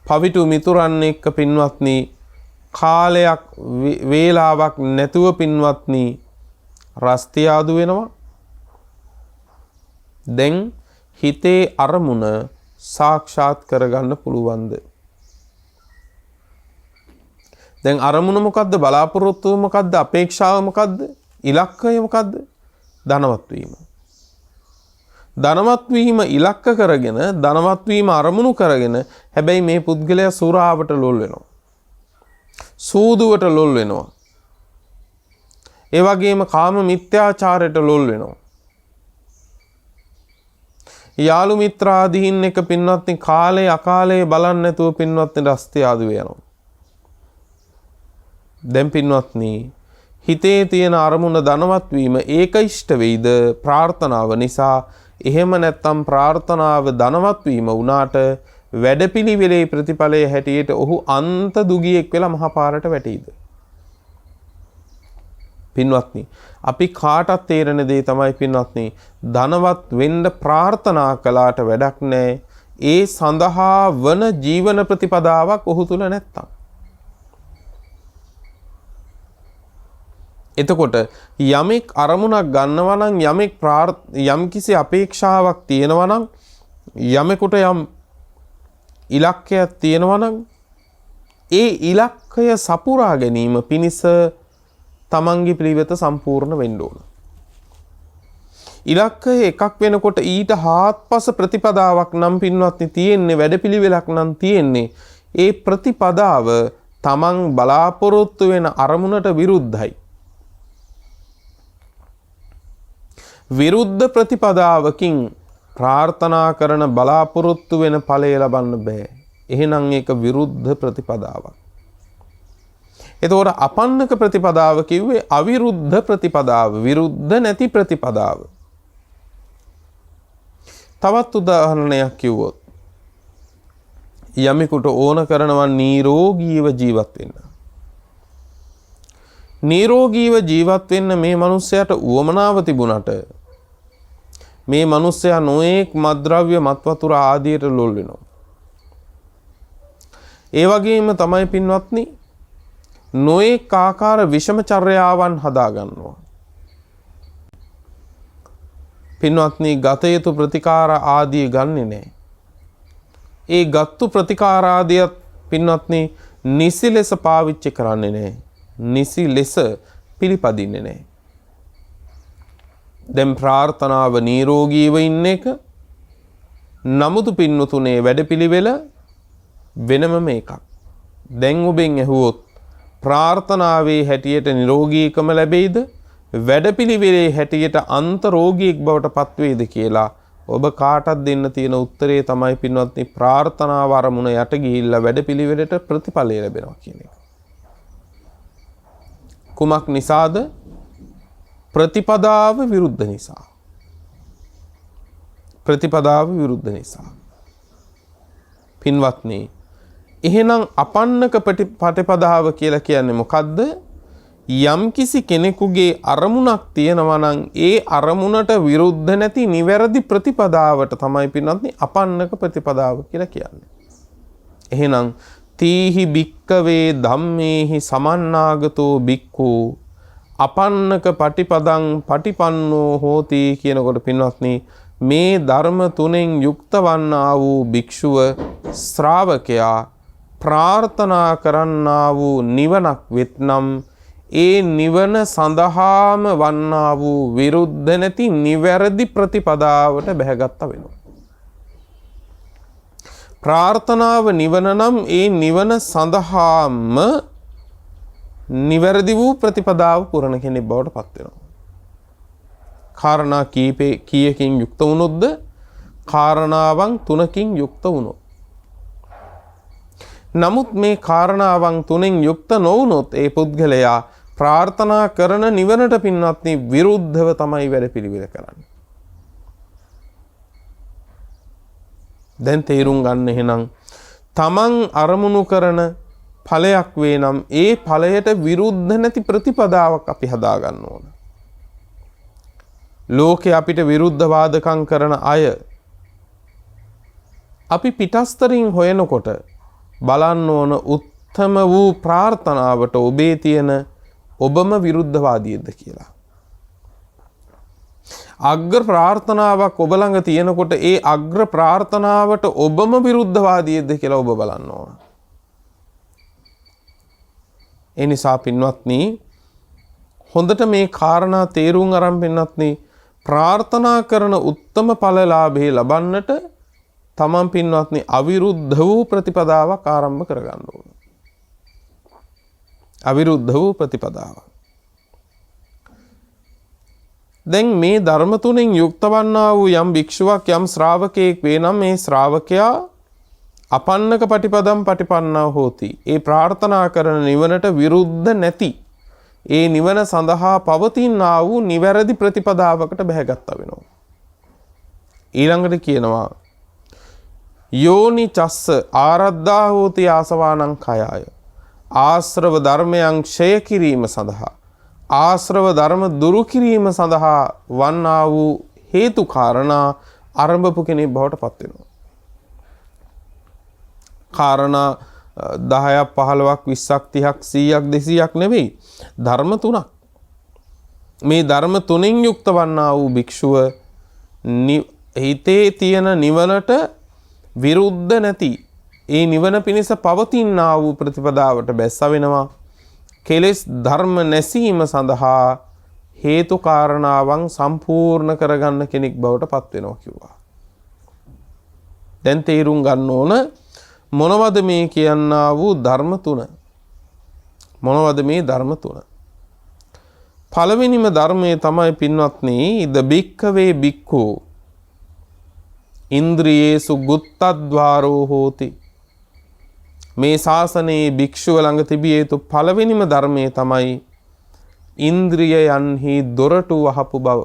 පවිතු මිතුරන් එක්ක පින්වත්නි කාලයක් වේලාවක් නැතුව පින්වත්නි රස්තියාදු වෙනවා. දැන් හිතේ අරමුණ සාක්ෂාත් කරගන්න පුළුවන්ද? දැන් අරමුණ මොකද්ද? බලාපොරොත්තුව මොකද්ද? අපේක්ෂාව මොකද්ද? ඉලක්කය මොකද්ද? ධනවත් වීම. ධනවත් වීම ඉලක්ක කරගෙන, ධනවත් වීම අරමුණු කරගෙන හැබැයි මේ පුද්ගලයා සුරාවට ලොල් වෙනවා. සූදුවට ලොල් වෙනවා. ඒ වගේම කාම මිත්‍යාචාරයට ලොල් වෙනවා. යාළු මිත්‍රාදීන් එක පින්වත්නි කාලේ අකාලේ බලන්නේ නැතුව පින්වත්නි රස්තිය ආදු වෙනවා. දැන් පින්වත්නි හිතේ තියෙන අරමුණ ධනවත් වීම ඒක ඉෂ්ට වෙයිද ප්‍රාර්ථනාව නිසා? එහෙම නැත්නම් ප්‍රාර්ථනාව ධනවත් වීම වුණාට වැඩපිළිවෙලේ ප්‍රතිඵලයේ හැටියට ඔහු අන්ත දුගියෙක් වෙලා මහා පාරට වැටෙයිද? පින්වත්නි අපි කාටත් තේරෙන දේ තමයි පින්වත්නි ධනවත් වෙන්න ප්‍රාර්ථනා කළාට වැඩක් නැහැ. ඒ සඳහා වන ජීවන ප්‍රතිපදාවක් ඔහු තුල නැත්තම්. එතකොට යමෙක් අරමුණක් ගන්නවා නම්, යමෙක් යම් කිසි අපේක්ෂාවක් තියෙනවා නම්, යමෙකුට යම් ඉලක්කයක් තියෙනවා නම් ඒ ඉලක්කය සපුරා ගැනීම පිණිස තමන්ගේ පිළිවෙත සම්පූර්ණ වෙන්න ඕන. ඉලක්කය එකක් වෙනකොට ඊට හාත්පස ප්‍රතිපදාවක් නම් පින්වත්නි තියෙන්නේ, වැඩපිළිවෙලක් නම් තියෙන්නේ. ඒ ප්‍රතිපදාව තමන් බලාපොරොත්තු වෙන අරමුණට විරුද්ධයි. විරුද්ධ ප්‍රතිපදාවකින් ප්‍රාර්ථනා කරන බලාපොරොත්තු වෙන ඵලය ලබන්න බෑ. එහෙනම් ඒක විරුද්ධ ප්‍රතිපදාවක්. එතකොට අපන්නක ප්‍රතිපදාව කිව්වේ අවිරුද්ධ ප්‍රතිපදාව, විරුද්ධ නැති ප්‍රතිපදාව. තවත් උදාහරණයක් කිව්වොත් යමෙකුට ඕන කරනවා නිරෝගීව ජීවත් වෙන්න. නිරෝගීව ජීවත් වෙන්න මේ මිනිස්සයාට උවමනාව තිබුණට මේ මිනිස්සයා නොඑක් මත්ද්‍රව්‍ය, මත්වතුර ආදියට ලොල් වෙනවා. ඒ වගේම තමයි පින්වත්නි නොඑක් ආකාර විෂම චර්යාවන් හදා ගන්නවා. පින්වත්නි ගත යුතු ප්‍රතිකාර ආදී ගන්නෙ නැහැ. ඒ ගත්තු ප්‍රතිකාර ආදියත් පින්වත්නි නිසි ලෙස පාවිච්චි කරන්නේ නැහැ. නිසි ලෙස පිළිපදින්නේ නැහැ. දැන් ප්‍රාර්ථනාව නිරෝගීව ඉන්න එක නමුත් පින්වතුනේ වැඩපිළිවෙල වෙනම එකක්. දැන් ඔබෙන් ඇහුවොත් ප්‍රාර්ථනාවේ හැටියට නිරෝගීකම ලැබෙයිද? වැඩපිළිවෙලේ හැටියට අන්ත රෝගියෙක් බවට පත්වේද කියලා ඔබ කාටත් දෙන්න තියෙන උත්තරේ තමයි පින්වත්නි ප්‍රාර්ථනාව අරමුණ යට ගිහිල්ලා වැඩපිළිවෙලට ප්‍රතිඵලය ලැබෙනවා කියන එක. කුමක් නිසාද? ප්‍රතිපදාව විරුද්ධ නිසා. ප්‍රතිපදාව විරුද්ධ නිසා. පින්වත්නි එහෙනම් අපන්නක ප්‍රතිපදාව කියලා කියන්නේ මොකද්ද? යම් කිසි කෙනෙකුගේ අරමුණක් තියෙනවා නම් ඒ අරමුණට විරුද්ධ නැති නිවැරදි ප්‍රතිපදාවට තමයි පින්වත්නි අපන්නක ප්‍රතිපදාව කියලා කියන්නේ. එහෙනම් තීහි භික්කවේ ධම්මේහි සමන්නාගතෝ භික්ඛු අපන්නක පටිපදං පටිපන්නෝ හෝති කියනකොට පින්වත්නි මේ ධර්ම තුනෙන් යුක්ත වන්නා වූ භික්ෂුව ශ්‍රාවකයා ප්‍රාර්ථනා කරන්නා වූ නිවනක් වෙත්නම් ඒ නිවන සඳහාම වන්නා වූ විරුද්ධ නැති නිවැරදි ප්‍රතිපදාවට බැහැගත්ත වෙනවා. ප්‍රාර්ථනාව නිවන නම් ඒ නිවන සඳහාම නිවැරදි වූ ප්‍රතිපදාව පුරණ කෙනෙක් බවට පත් වෙනවා. කාරණා කීයකින් යුක්ත වුණොත්ද? කාරණාවන් 3කින් යුක්ත වුණොත්. නමුත් මේ කාරණාවන් 3න් යුක්ත නොවුනොත් ඒ පුද්ගලයා ප්‍රාර්ථනා කරන නිවනට පින්වත්නි විරුද්ධව තමයි වැඩ පිළිවෙල කරන්නේ. දැන් තේරුම් ගන්න එහෙනම් තමන් අරමුණු කරන ඵලයක් වේ නම් ඒ ඵලයට විරුද්ධ නැති ප්‍රතිපදාවක් අපි හදා ගන්න ඕන. ලෝකේ අපිට විරුද්ධ වාදකම් කරන අය අපි පිටස්තරින් හොයනකොට බලන්න ඕන උත්තම වූ ප්‍රාර්ථනාවට ඔබේ තියෙන ඔබම විරුද්ධවාදීද කියලා. අග්‍ර ප්‍රාර්ථනාවක් ඔබ ළඟ තියෙනකොට ඒ අග්‍ර ප්‍රාර්ථනාවට ඔබම විරුද්ධවාදීද කියලා ඔබ බලන්න ඕන. ඒ නිසා පින්වත්නි හොඳට මේ කාරණා තේරුම් අරන් පින්වත්නි ප්‍රාර්ථනා කරන උත්තම ඵලලාභේ ලබන්නට තමන් පින්වත්නි අවිරුද්ධ වූ ප්‍රතිපදාවක් ආරම්භ කරගන්න ඕන. අවිරුද්ධ වූ ප්‍රතිපදාවක්. දැන් මේ ධර්ම තුනෙන් යුක්ත වන්නා වූ යම් භික්ෂුවක් යම් ශ්‍රාවකයෙක් වේ නම් මේ ශ්‍රාවකයා අපන්නක පටිපදම් පටිපන්නා හෝති. ඒ ප්‍රාර්ථනා කරන නිවනට විරුද්ධ නැති ඒ නිවන සඳහා පවතිනා වූ නිවැරදි ප්‍රතිපදාවකට බැහැගත්තා වෙනවා. ඊළඟට කියනවා යෝනි චස්ස ආරද්ධා හෝති ආසවානං කයාය. ආශ්‍රව ධර්මයන් ක්ෂය කිරීම සඳහා ආශ්‍රව ධර්ම දුරු කිරීම සඳහා වන්නා වූ හේතු කාරණා ආරම්භපු කෙනෙක් බවට පත් වෙනවා. කාරණා 10ක් 15ක් 20ක් 30ක් 100ක් 200ක් නෙවෙයි ධර්ම තුනක්. මේ ධර්ම තුනෙන් යුක්ත වන්නා වූ භික්ෂුව හිතේ තියෙන නිවනට විරුද්ධ නැති ඒ නිවන පිණිස පවතිනා වූ ප්‍රතිපදාවට බැස්ස වෙනවා. කෙලෙස් ධර්ම නැසීම සඳහා හේතු කාරණාවන් සම්පූර්ණ කරගන්න කෙනෙක් බවට පත් වෙනවා කිව්වා. දැන් තේරුම් ගන්න ඕන මොනවද මේ කියන්නා වූ ධර්ම තුන? මොනවද මේ ධර්ම තුන? පළවෙනිම ධර්මයේ තමයි පින්වත්නි ද බික්කවේ බික්ඛු ඉන්ද්‍රියේසු ගුත්තද්වාරෝ හෝති. මේ ශාසනයේ භික්ෂුව ළඟ තිබිය යුතු පළවෙනිම ධර්මයේ තමයි ඉන්ද්‍රියයන්හි දොරටු වහපු බව.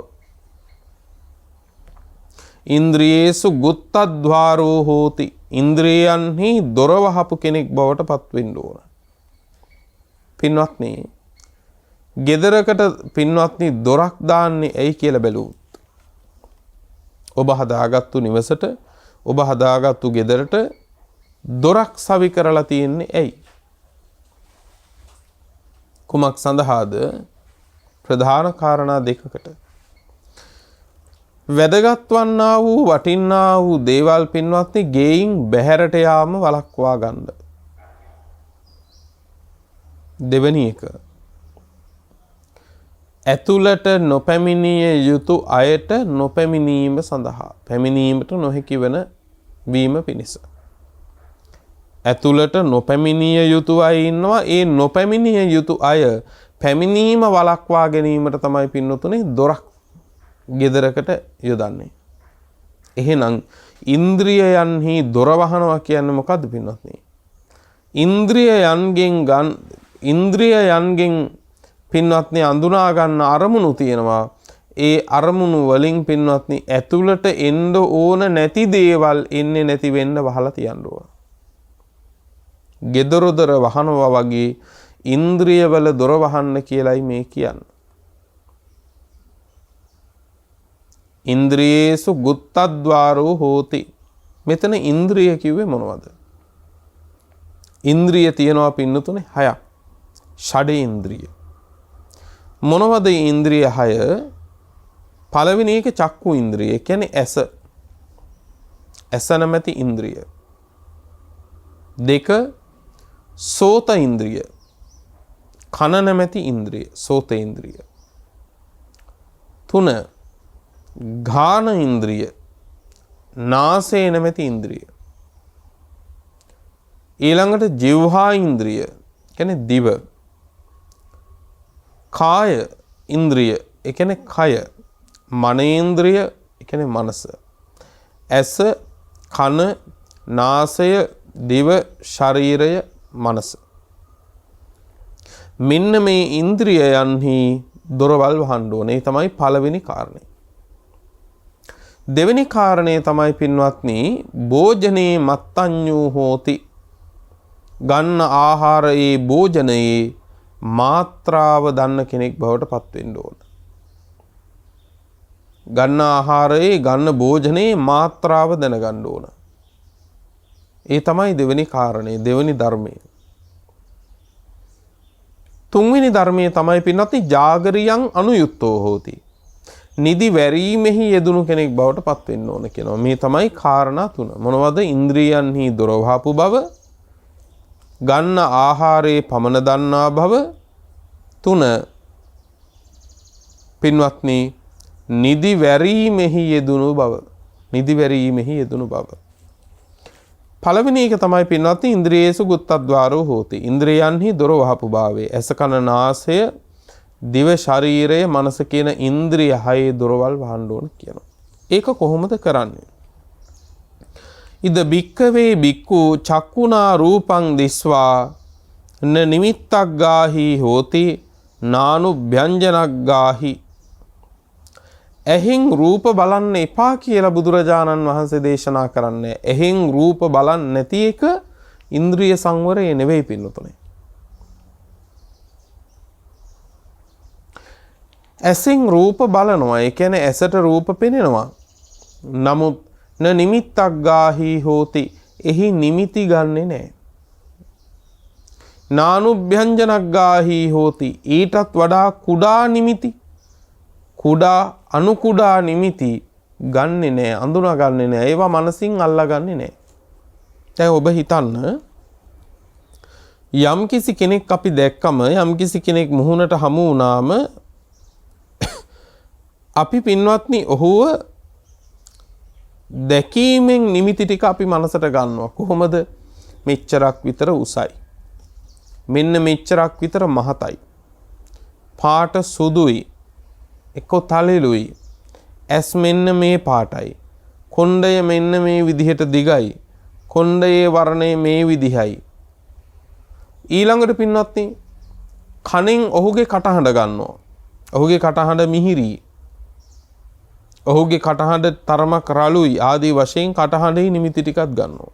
ඉන්ද්‍රියේසු ගුත්තද්වාරෝ හෝති. ඉන්ද්‍රියයන්හි දොර වහපු කෙනෙක් බවට පත් වෙන්න ඕන. පින්වත්නි ගෙදරකට පින්වත්නි දොරක් දාන්නේ ඇයි කියලා බැලුවොත් ඔබ හදාගත්තු නිවසට ඔබ හදාගත්තු ගෙදරට දොරක් සවි කරලා තියෙන්නේ ඇයි? කුමක් සඳහාද? ප්‍රධාන කාරණා දෙකකට. වැදගත් වන්නා වූ වටිනා වූ දේවල් පින්වත්නි ගෙයින් බැහැරට යාම වළක්වා ගන්න. දෙවෙනි එක ඇතුළට නොපැමිණිය යුතු අයට නොපැමිණීම සඳහා පැමිණීමට නොහැකි වන වීම පිණිස. ඇතුළට නොපැමිණිය යුතු අය ඉන්නවා. ඒ නොපැමිණිය යුතු අය පැමිණීම වළක්වා ගැනීමට තමයි පින්නතුනේ දොරක් ගෙදරකට යොදන්නේ. එහෙනම් ඉන්ද්‍රියයන්හි දොර වහනවා කියන්නේ මොකද්ද පින්නත්නි? ඉන්ද්‍රියයන්ගෙන් පින්වත්නි අඳුනා ගන්න අරමුණු තියෙනවා. ඒ අරමුණු වලින් පින්වත්නි ඇතුළට එන්න ඕන නැති දේවල් එන්නේ නැති වෙන්න වහලා තියන්න ඕන. ගෙදර දොර වහනවා වගේ ඉන්ද්‍රියවල දොර වහන්න කියලයි මේ කියන්නේ. ඉන්ද්‍රියේසු ගුත්තද්වාරෝ හෝති. මෙතන ඉන්ද්‍රිය කිව්වේ මොනවද? ඉන්ද්‍රිය තියෙනවා පින්නතුනේ 6ක්. ෂඩ ඉන්ද්‍රිය. මොනවද ඉන්ද්‍රිය 6? පළවෙනි එක චක්කු ඉන්ද්‍රිය. කියන්නේ ඇස. ඇස නැමැති ඉන්ද්‍රිය. 2 සෝත ඉන්ද්‍රිය. කන නැමැති ඉන්ද්‍රිය. සෝත ඉන්ද්‍රිය. 3. ගාන ඉන්ද්‍රිය. නාසය නැමැති ඉන්ද්‍රිය. ඊළඟට ජීවහා ඉන්ද්‍රිය. කියන්නේ දිව. කාය ඉන්ද්‍රිය. ඒ කියන්නේ කය. මනේන්ද්‍රිය. ඒ කියන්නේ මනස. ඇස, කන, නාසය, දිව, ශරීරය, මනස. මෙන්න මේ ඉන්ද්‍රියයන්හි දොරවල් වහන්න ඕනේ. ඒ තමයි පළවෙනි කාරණේ. දෙවෙනි කාරණේ තමයි පින්වත්නි භෝජනේ මත්තඤ්ඤෝ හෝති. ගන්න ආහාරයේ භෝජනයේ මාත්‍රාව දන්න කෙනෙක් බවට පත් වෙන්න ඕන. ගන්න ආහාරයේ ගන්න භෝජනයේ මාත්‍රාව දැනගන්න ඕන. ඒ තමයි දෙවෙනි කාරණේ, දෙවෙනි ධර්මය. තුන්වෙනි ධර්මයේ තමයි පින්වත්නි ජාගරියං අනුයුක්තෝ හෝති. නිදි වැරීමෙහි යෙදුණු කෙනෙක් බවට පත් වෙන්න ඕන කියනවා. මේ තමයි කාරණා තුන. මොනවද? ඉන්ද්‍රියන්හි දොර වහපු බව, ගන්න ආහාරයේ පමණ දන්නා බව, 3 පින්වත්නි නිදි වැරීමෙහි යෙදුණු බව. නිදි වැරීමෙහි යෙදුණු බව. පළවෙනි එක තමයි පින්වත්නි ඉන්ද්‍රියේසු ගුත්තද්වාරෝ හෝති. ඉන්ද්‍රියන්හි දොර වහපු භාවය. ඇස කන නාසය දිව ශරීරය මනස කියන ඉන්ද්‍රිය හයේ දොරවල් වහන්න ඕන කියනවා. ඒක කොහොමද කරන්නේ? ඉද බික්කවේ බික්කු චක්කුණා රූපං දිස්වා න නිමිත්තක් ගාහි හෝති නානු ව්‍යංජනක් ගාහි. එහෙන් රූප බලන්න එපා කියලා බුදුරජාණන් වහන්සේ දේශනා කරන්නේ. එහෙන් රූප බලන්න නැති එක ඉන්ද්‍රිය සංවරය නෙවෙයි පින්නතුනේ. ඇසින් රූප බලනවා. ඒ කියන්නේ ඇසට රූප පෙනෙනවා. නමුත් න නිමිත්තක් ගාහි හෝති. එහි නිමිති ගන්නෙ නැහැ. නානුභ්‍යංජනක් ගාහි හෝති. ඊටත් වඩා කුඩා නිමිති, කුඩා අනු කුඩා නිමිති ගන්නෙ නැහැ, අඳුනා ගන්නෙ නැහැ. ඒවා මනසින් අල්ලාගන්නේ නැහැ. දැන් ඔබ හිතන්න යම්කිසි කෙනෙක් අපි දැක්කම යම්කිසි කෙනෙක් මුහුණට හමු වුණාම අපි පින්වත්නි ඔහුව දැකීමෙන් නිමිති ටික අපි මනසට ගන්නවා. කොහොමද? මෙච්චරක් විතර උසයි, මෙන්න මෙච්චරක් විතර මහතයි, පාට සුදුයි, එක්ක තලෙලුයි, ඇස් මෙන්න මේ පාටයි, කොණ්ඩය මෙන්න මේ විදිහට දිගයි, කොණ්ඩයේ වර්ණය මේ විදිහයි. ඊළඟට පින්වත්නි කනෙන් ඔහුගේ කටහඬ ගන්නවා. ඔහුගේ කටහඬ මිහිරි, ඔහුගේ කටහඬ තරමක් රළුයි ආදී වශයෙන් කටහඬෙහි නිමිති ටිකක් ගන්නවා.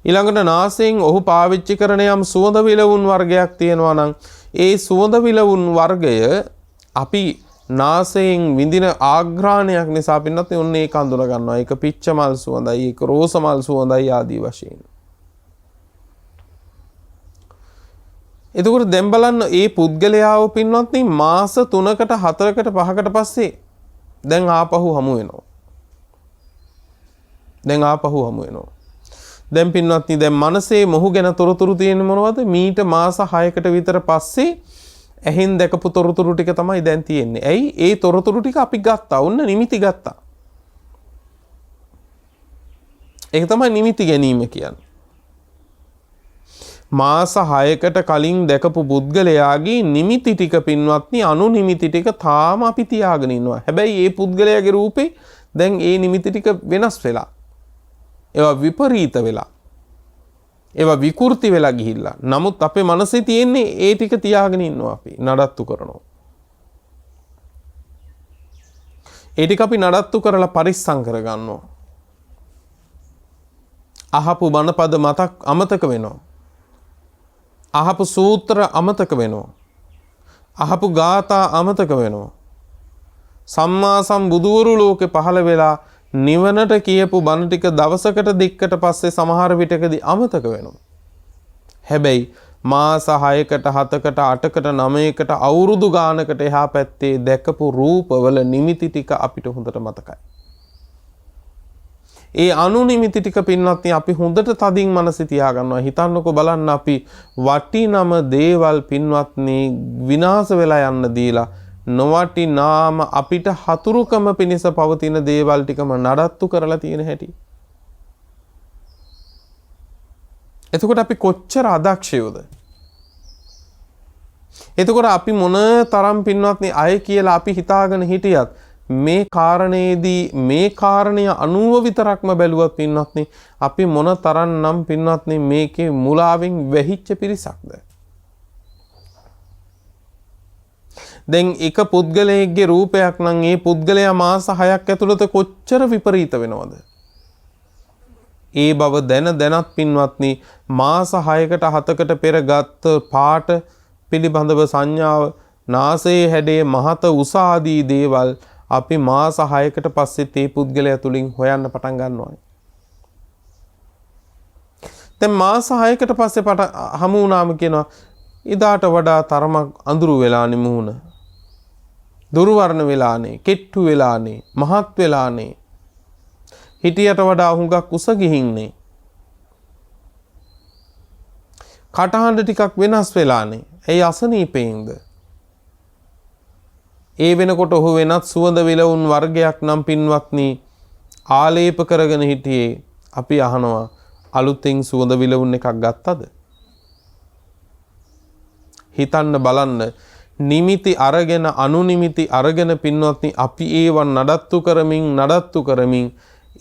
ඊළඟට නාසයෙන් ඔහු පාවිච්චි කරන යම් සුවඳ විලවුන් වර්ගයක් තියෙනවා නම් ඒ සුවඳ විලවුන් වර්ගය අපි නාසයෙන් විඳින ආග්‍රහණයක් නිසා පින්නත් ඔන්න ඒක හඳුනා ගන්නවා. ඒක පිච්ච මල් සුවඳයි, ඒක රෝස මල් සුවඳයි ආදී වශයෙන්. එතකොට දැන් බලන්න මේ පුද්ගලයාව පින්වත්නි මාස 3කට 4කට 5කට පස්සේ දැන් ආපහු හමු වෙනවා. දැන් පින්වත්නි දැන් මනසේ මොහු ගැන තොරතුරු තියෙන්නේ මොනවද? මීට මාස 6කට විතර පස්සේ ඇහෙන් දැකපු තොරතුරු ටික තමයි දැන් තියෙන්නේ. ඇයි? ඒ තොරතුරු ටික අපි ගත්තා. ඔන්න නිමිති ගත්තා. ඒක තමයි නිමිති ගැනීම කියන්නේ. මාස 6කට කලින් දැකපු පුද්ගලයාගේ නිමිති ටික පින්වත්නි අනු නිමිති ටික තාම අපි තියාගෙන ඉන්නවා. හැබැයි ඒ පුද්ගලයාගේ රූපේ දැන් ඒ නිමිති ටික වෙනස් වෙලා. ඒවා විපරීත වෙලා. ඒවා විකෘති වෙලා ගිහිල්ලා. නමුත් අපේ මනසේ තියෙන්නේ ඒ ටික තියාගෙන ඉන්නවා අපි. නඩත්තු කරනවා. ඒ ටික අපි නඩත්තු කරලා පරිස්සම් කරගන්නවා. අහපු බණපද අමතක වෙනවා. අහපු සූත්‍ර අමතක වෙනවා. අහපු ගාථා අමතක වෙනවා. සම්මා සම්බුදුවරු ලෝකේ පහළ වෙලා නිවනට කියපු බණ ටික දවසකට දෙකකට පස්සේ සමහර විටකදී අමතක වෙනවා. හැබැයි මාස 6කට 7කට 8කට 9කට අවුරුදු ගානකට එහා පැත්තේ දැකපු රූපවල නිමිති ටික අපිට හොඳට මතකයි. ඒ අනුනිමිති ටික පින්වත්නි අපි හොඳට තදින් මනසේ තියාගන්නවා. හිතන්නකෝ බලන්න අපි වටිනම දේවල් පින්වත්නි විනාශ වෙලා යන්න දීලා නොවටිනාම අපිට හතුරුකම පිණිස පවතින දේවල් ටිකම නඩත්තු කරලා තියෙන හැටි. එතකොට අපි කොච්චර අදක්ෂයෝද? එතකොට අපි මොන තරම් පින්වත්නි අය කියලා අපි හිතාගෙන හිටියත් මේ කාරණේදී මේ කාරණය අනුව විතරක්ම බැලුවත් පින්වත්නි අපි මොන තරම්නම් පින්වත්නි මේකේ මුලාවෙන් වැහිච්ච පිරිසක්ද? දැන් එක පුද්ගලයෙක්ගේ රූපයක් නම් ඒ පුද්ගලයා මාස 6ක් ඇතුළත කොච්චර විපරීත වෙනවද? ඒ බව දැනත් පින්වත්නි මාස 6කට 7කට පෙර ගත්ත පාට පිළිබඳව සංඥාව නාසයේ හැඩයේ මහත උස ආදී දේවල් අපි මාස 6කට පස්සේ තේ පුද්ගලයා තුලින් හොයන්න පටන් ගන්නවා. දැන් මාස 6කට පස්සේ හමු වුණාම කියනවා ඉදාට වඩා තරමක් අඳුරු වෙලානේ මුහුණ. දුර්වර්ණ වෙලානේ, කෙට්ටු වෙලානේ, මහත් වෙලානේ. හිටියට වඩා හුඟක් උස ගිහින්නේ. කටහඬ ටිකක් වෙනස් වෙලානේ. ඒ අසනීපෙන්ද? ඒ වෙනකොට ඔහු වෙනත් සුවඳ විලවුන් වර්ගයක් නම් පින්වත්නි ආලේප කරගෙන හිටියේ. අපි අහනවා අලුතෙන් සුවඳ විලවුන් එකක් ගත්තද? හිතන්න බලන්න නිමිති අරගෙන අනුනිමිති අරගෙන පින්වත්නි අපි ඒව නඩත්තු කරමින්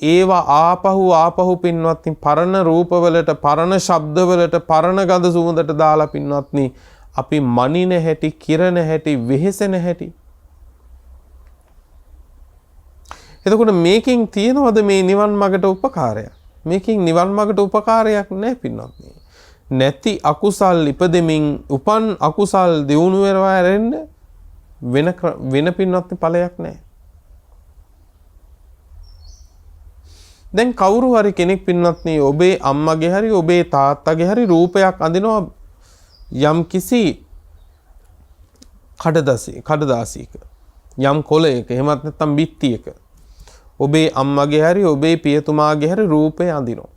ඒවා ආපහු පින්වත්නි පරණ රූපවලට පරණ ශබ්දවලට පරණ ගඳ සුවඳට දාලා පින්වත්නි අපි මනින හැටි කිරණ හැටි වෙහෙසෙන හැටි. එතකොට මේකෙන් තියෙනවද මේ නිවන් මාර්ගට උපකාරයක්? මේකෙන් නිවන් මාර්ගට උපකාරයක් නැහැ පින්වත්නි. නැති අකුසල් ඉපදෙමින් උපන් අකුසල් දියුණු වෙනවා ඇරෙන්න වෙන පින්වත්නි ඵලයක් නැහැ. දැන් කවුරු හරි කෙනෙක් පින්වත්නි ඔබේ අම්මගේ හරි ඔබේ තාත්තගේ හරි රූපයක් අඳිනවා යම් කිසි කඩදාසියක යම් කොළයක එහෙමත් නැත්නම් බිත්තියක ඔබේ අම්මගේ හරි ඔබේ පියතුමාගේ හරි රූපය අඳිනවා.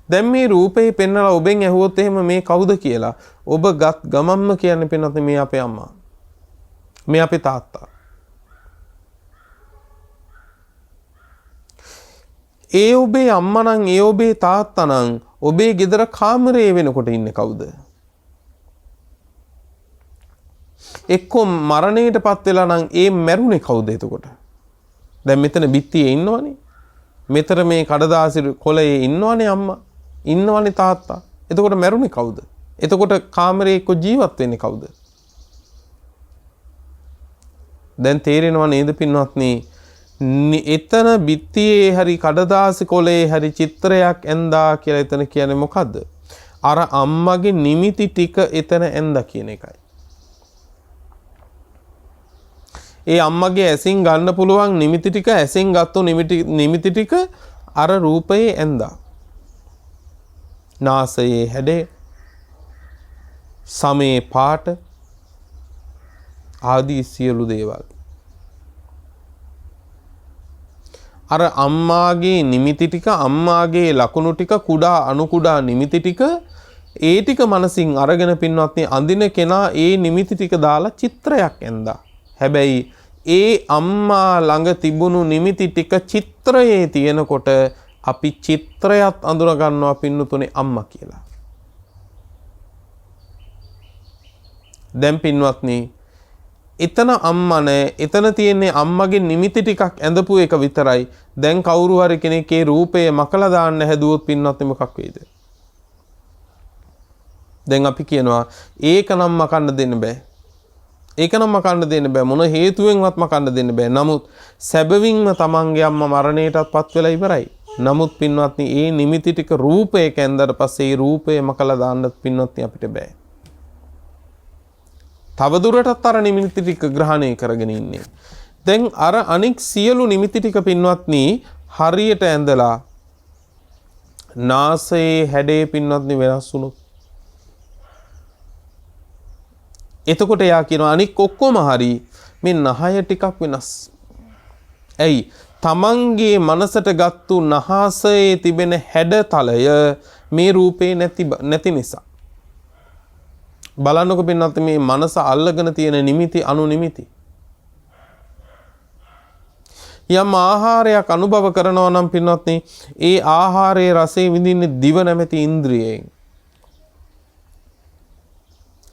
දැන් මේ රූපේ පෙන්නලා ඔබෙන් ඇහුවොත් එහෙම මේ කවුද කියලා ඔබ ගත් ගමම්ම කියන්නේ පින්වත්නි මේ අපේ අම්මා. මේ අපේ තාත්තා. ඒ ඔබේ අම්මා නම් ඒ ඔබේ තාත්තා නම් ඔබේ ගෙදර කාමරේ වෙනකොට ඉන්නේ කවුද? එක්කෝ මරණයටපත් වෙලා නම් ඒ මැරුණේ කවුද එතකොට? දැන් මෙතන බිත්තියේ ඉන්නවනේ. මෙතන මේ කඩදාසි කොළයේ ඉන්නවනේ අම්මා. ඉන්නවනේ තාත්තා. එතකොට මැරුණේ කවුද? එතකොට කාමරේ එක්ක ජීවත් වෙන්නේ කවුද? දැන් තේරෙනව නේද පින්වත්නි? එතන බිත්තියේ හරි කඩදාසි කොළයේ හරි චිත්‍රයක් ඇඳා කියලා එතන කියන්නේ මොකද්ද? අර අම්මගේ නිමිති ටික එතන ඇඳා කියන එකයි. ඒ අම්මගේ ඇසින් ගන්න පුළුවන් නිමිති ටික ඇසින් ගත්තු නිමිති ටික අර රූපයේ ඇඳා. නාසයේ හැඩය, සමේ පාට ආදී සියලු දේවල්. අර අම්මාගේ නිමිති ටික අම්මාගේ ලකුණු ටික කුඩා අණු කුඩා නිමිති ටික ඒ ටික මනසින් අරගෙන පින්වත්නි අඳින කෙනා ඒ නිමිති ටික දාලා චිත්‍රයක් ඇඳා. හැබැයි ඒ අම්මා ළඟ තිබුණු නිමිති ටික චිත්‍රයේ තියෙනකොට අපි චිත්‍රයත් අඳුර ගන්නවා පින්නතුනේ අම්මා කියලා. දැන් පින්වත්නි එතන අම්මා නැහැ. එතන තියෙන්නේ අම්මගේ නිමිති ටිකක් ඇඳපු එක විතරයි. දැන් කවුරු හරි කෙනෙක්ගේ රූපය මකලා දාන්න හැදුවොත් පින්වත්නි මොකක් වෙයිද? දැන් අපි කියනවා ඒක නම් මකන්න දෙන්න බෑ. ඒක නම් මකන්න දෙන්න බෑ. මොන හේතුවෙන්වත් මකන්න දෙන්න බෑ. නමුත් සැබවින්ම තමන්ගේ අම්මා මරණයටපත් වෙලා ඉවරයි. නමුත් පින්වත්නි ඒ නිමිති ටික රූපයක ඇඳලා පස්සේ ඒ රූපය මකලා දාන්න පින්වත්නි අපිට බෑ. තවදුරටත් අර නිමිති ටික ග්‍රහණය කරගෙන ඉන්නේ. දැන් අර අනික් සියලු නිමිති ටික පින්වත්නි හරියට ඇඳලා නාසයේ හැඩේ පින්වත්නි වෙනස් වුණොත් එතකොට යා කියනවා අනික් ඔක්කොම හරි මේ නහය ටිකක් වෙනස්. ඇයි? තමන්ගේ මනසට ගත්තු නහසේ තිබෙන හැඩතලය මේ රූපේ නැති නිසා. බලන්නකො පින්නත් මේ මනස අල්ලගෙන තියෙන නිමිති අනු නිමිති. යම් ආහාරයක් අනුභව කරනවා නම් පින්නත්නි ඒ ආහාරයේ රසය විඳින්නේ දිව නැමැති ඉන්ද්‍රියෙන්.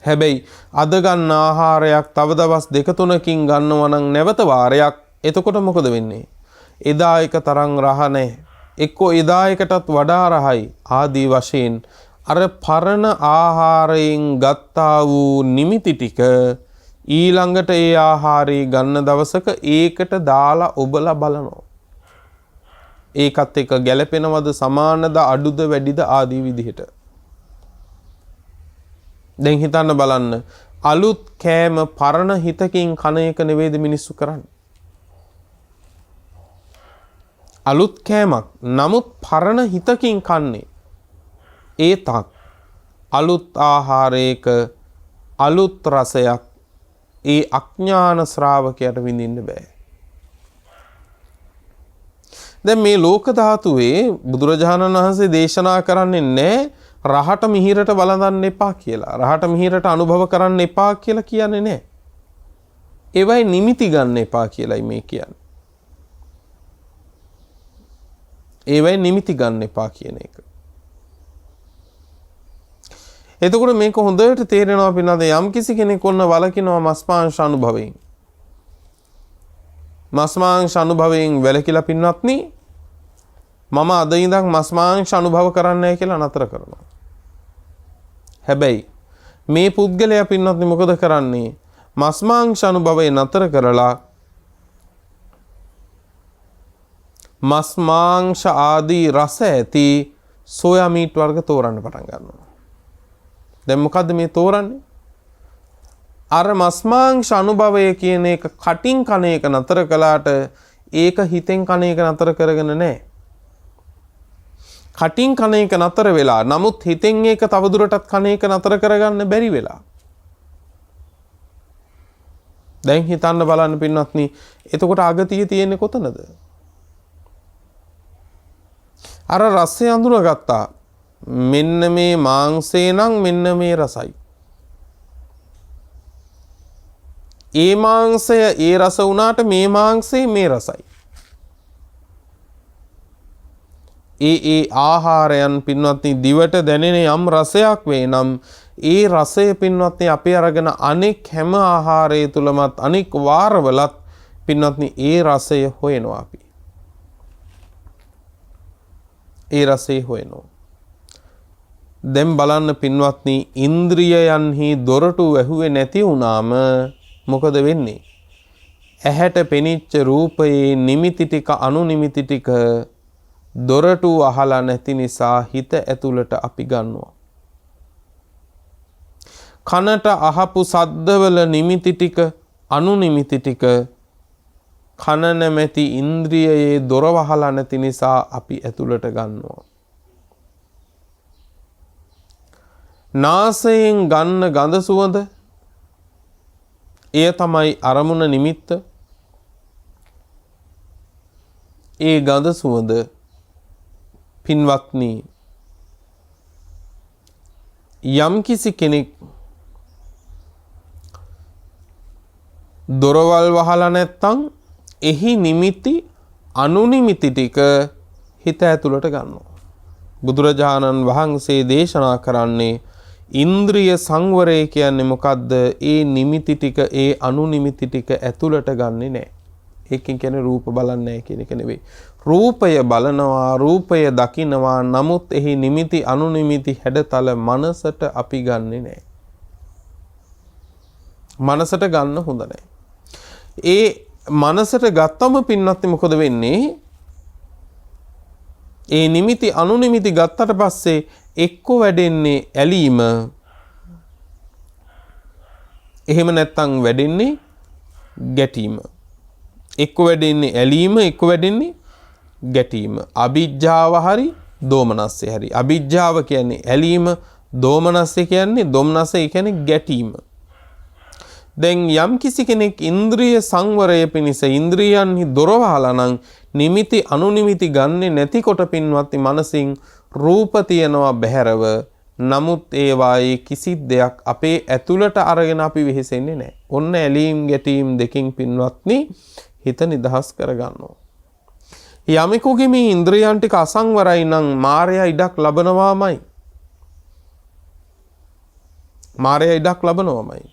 හැබැයි අද ගන්න ආහාරයක් තව දවස් 2-3කින් ගන්නවා නම් නැවත වාරයක් එතකොට මොකද වෙන්නේ? එදා එක තරම් රහ නැහැ. එක්කෝ එදා එකටත් වඩා රහයි ආදී වශයෙන් අර පරණ ආහාරයෙන් ගත්තා වූ නිමිති ටික ඊළඟට ඒ ආහාරය ගන්න දවසක ඒකට දාලා ඔබලා බලනවා. ඒකත් එක්ක ගැළපෙනවද සමානද අඩුද වැඩිද ආදී විදිහට. දැන් හිතන්න බලන්න අලුත් කෑම පරණ හිතකින් කන එක නෙවෙයිද මිනිස්සු කරන්නේ. අලුත් කෑමක් නමුත් පරණ හිතකින් කන්නේ. ඒ තාක් අලුත් ආහාරයක අලුත් රසයක් ඒ අඥාන ශ්‍රාවකයට විඳින්න බෑ. දැන් මේ ලෝක ධාතුවේ බුදුරජාණන් වහන්සේ දේශනා කරන්නේ නැහැ රහට මිහිරට බලඳන්න එපා කියලා. රහට මිහිරට අනුභව කරන්න එපා කියලා කියන්නේ නැහැ. ඒවයි නිමිති ගන්න එපා කියලායි මේ කියන්නේ. ඒවයි නිමිති ගන්න එපා කියන එක. එතකොට මේක හොඳට තේරෙනවා පින්නද යම් කිසි කෙනෙක් ඔන්න වලකිනවා මස් මාංශ අනුභවයෙන්. මස් මාංශ අනුභවයෙන් වැළකීලා පින්නත්නි මම අද ඉඳන් මස් මාංශ අනුභව කරන්නේ නැහැ කියලා නතර කරනවා. හැබැයි මේ පුද්ගලයා පින්නත්නි මොකද කරන්නේ? මස් මාංශ අනුභවය නතර කරලා මස් මාංශ ආදී රස ඇති සෝයා මීට් වර්ග තෝරන්න පටන් ගන්නවා. දැන් මොකද්ද මේ තෝරන්නේ? අර මස් මාංශ අනුභවය කියන එක කටින් කන එක නතර කළාට ඒක හිතෙන් කන එක නතර කරගෙන නැහැ. කටින් කන එක නතර වෙලා නමුත් හිතෙන් ඒක තවදුරටත් කන එක නතර කරගන්න බැරි වෙලා. දැන් හිතන්න බලන්න පින්වත්නි එතකොට අගතිය තියෙන්නේ කොතනද? අර රසය අඳුනගත්තා. මෙන්න මේ මාංශේ නම් මෙන්න මේ රසයි. ඒ මාංශය ඒ රස වුණාට මේ මාංශේ මේ රසයි. ඒ ආහාරයන් පින්වත්නි දිවට දැනෙන යම් රසයක් වේ නම් ඒ රසය පින්වත්නි අපි අරගෙන අනෙක් හැම ආහාරය තුලමත් අනෙක් වාරවලත් පින්වත්නි ඒ රසය හොයනවා අපි. ඒ රසය හොයනවා. දැන් බලන්න පින්වත්නි ඉන්ද්‍රියයන්හි දොරටු වැහුවේ නැති වුණාම මොකද වෙන්නේ? ඇහැට පෙනිච්ච රූපයේ නිමිති ටික අනු නිමිති ටික දොරටු අහලා නැති නිසා හිත ඇතුළට අපි ගන්නවා. කනට අහපු සද්දවල නිමිති ටික අනු නිමිති ටික කන නැමැති ඉන්ද්‍රියයේ දොර වහලා නැති නිසා අපි ඇතුළට ගන්නවා. නාසයෙන් ගන්න ගඳ සුවඳ එය තමයි අරමුණ නිමිත්ත. ඒ ගඳ සුවඳ පින්වත්නි යම් කිසි කෙනෙක් දොරවල් වහලා නැත්තම් එහි නිමිති අනු නිමිති ටික හිත ඇතුළට ගන්නවා. බුදුරජාණන් වහන්සේ දේශනා කරන්නේ ඉන්ද්‍රිය සංවරය කියන්නේ මොකද්ද? ඒ නිමිති ටික ඒ අනු නිමිති ටික ඇතුළට ගන්නෙ නැහැ. ඒකෙන් කියන්නේ රූප බලන්නේ නැහැ කියන එක නෙවෙයි. රූපය බලනවා රූපය දකිනවා නමුත් එහි නිමිති අනු නිමිති හැඩතල මනසට අපි ගන්නෙ නැහැ. මනසට ගන්න හොඳ නැහැ. ඒ මනසට ගත්තම පින්නත් මොකද වෙන්නේ? ඒ නිමිති අනු නිමිති ගත්තට පස්සේ එක්ක වැඩෙන්නේ ඇලීම. එහෙම නැත්නම් වැඩෙන්නේ ගැටීම. එක්ක වැඩෙන්නේ ඇලීම එක්ක වැඩෙන්නේ ගැටීම. අවිජ්ජාව හරි දෝමනස්සේ හරි. අවිජ්ජාව කියන්නේ ඇලීම, දෝමනස්සේ කියන්නේ ගැටීම. දැන් යම් කිසි කෙනෙක් ඉන්ද්‍රිය සංවරය පිණිස ඉන්ද්‍රියන්හි දොර වහලා නම් නිමිති අනුනිමිති ගන්නෙ නැතිකොට පින්වත්නි මනසින් රූප තියනවා බැහැරව. නමුත් ඒවායේ කිසි දෙයක් අපේ ඇතුළට අරගෙන අපි වෙහෙසෙන්නේ නැහැ. ඔන්න ඇලීම් ගැටීම් දෙකින් පින්වත්නි හිත නිදහස් කරගන්නවා. යමෙකුගේ මේ ඉන්ද්‍රියන් ටික අසංවරයි නම් මායя ඉඩක් ලබනවාමයි. මායя ඉඩක් ලබනවාමයි.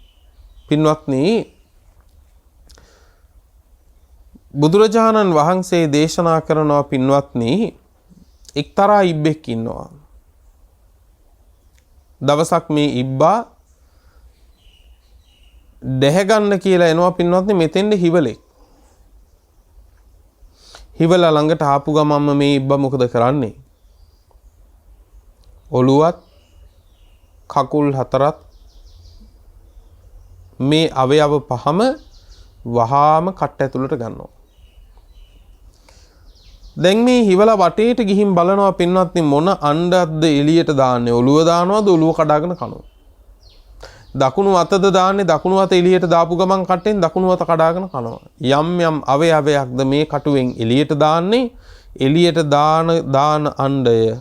පින්වත්නි බුදුරජාණන් වහන්සේ දේශනා කරනවා පින්වත්නි එක්තරා ඉබ්බෙක් ඉන්නවා. දවසක් මේ ඉබ්බා දැහැගන්න කියලා එනවා පින්වත්නි මෙතෙන්ද හිවලෙක්. හිවල ළඟට ආපු ගමන්ම මේ ඉබ්බා මොකද කරන්නේ? ඔළුවත් කකුල් හතරත් මේ අවයව පහම වහාම කට්ට ඇතුළට ගන්නවා. දැන් මේ හිවල වටේට ගිහින් බලනවා පින්වත්නි මොන අණ්ඩක්ද එළියට දාන්නේ? ඔළුව දානවද? ඔළුව කඩාගෙන කනවා. දකුණු අතද දාන්නේ? දකුණු අත එළියට දාපු ගමන් කට්ටෙන් දකුණු අත කඩාගෙන කනවා. යම් යම් අවයවයක්ද මේ කටුවෙන් එළියට දාන්නේ? එළියට දාන අණ්ඩය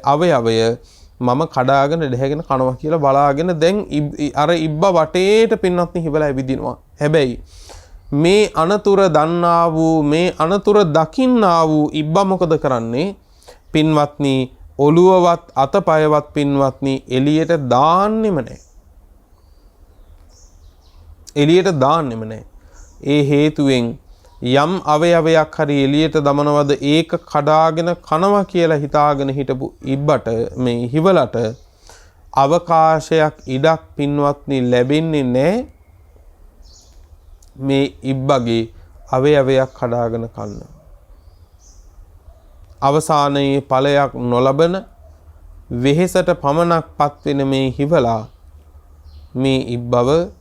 අවයවය මම කඩාගෙන දැහැගෙන කනවා කියලා බලාගෙන දැන් අර ඉබ්බා වටේට පින්වත්නි හිවලා ඇවිදිනවා. හැබැයි මේ අනතුර දන්නා වූ මේ අනතුර දකින්නා වූ ඉබ්බා මොකද කරන්නේ? පින්වත්නි ඔළුවවත් අතපයවත් පින්වත්නි එළියට දාන්නෙම නැහැ. එළියට දාන්නෙම නැහැ. ඒ හේතුවෙන් යම් අවයවයක් හරි එළියට දමනවද ඒක කඩාගෙන කනවා කියලා හිතාගෙන හිටපු ඉබ්බට මේ හිවලට අවකාශයක් ඉඩක් පින්වත්නි ලැබෙන්නේ නැහැ මේ ඉබ්බගේ අවයවයක් කඩාගෙන කන්න. අවසානයේ ඵලයක් නොලබන වෙහෙසට පමණක් පත්වෙන මේ හිවලා මේ ඉබ්බව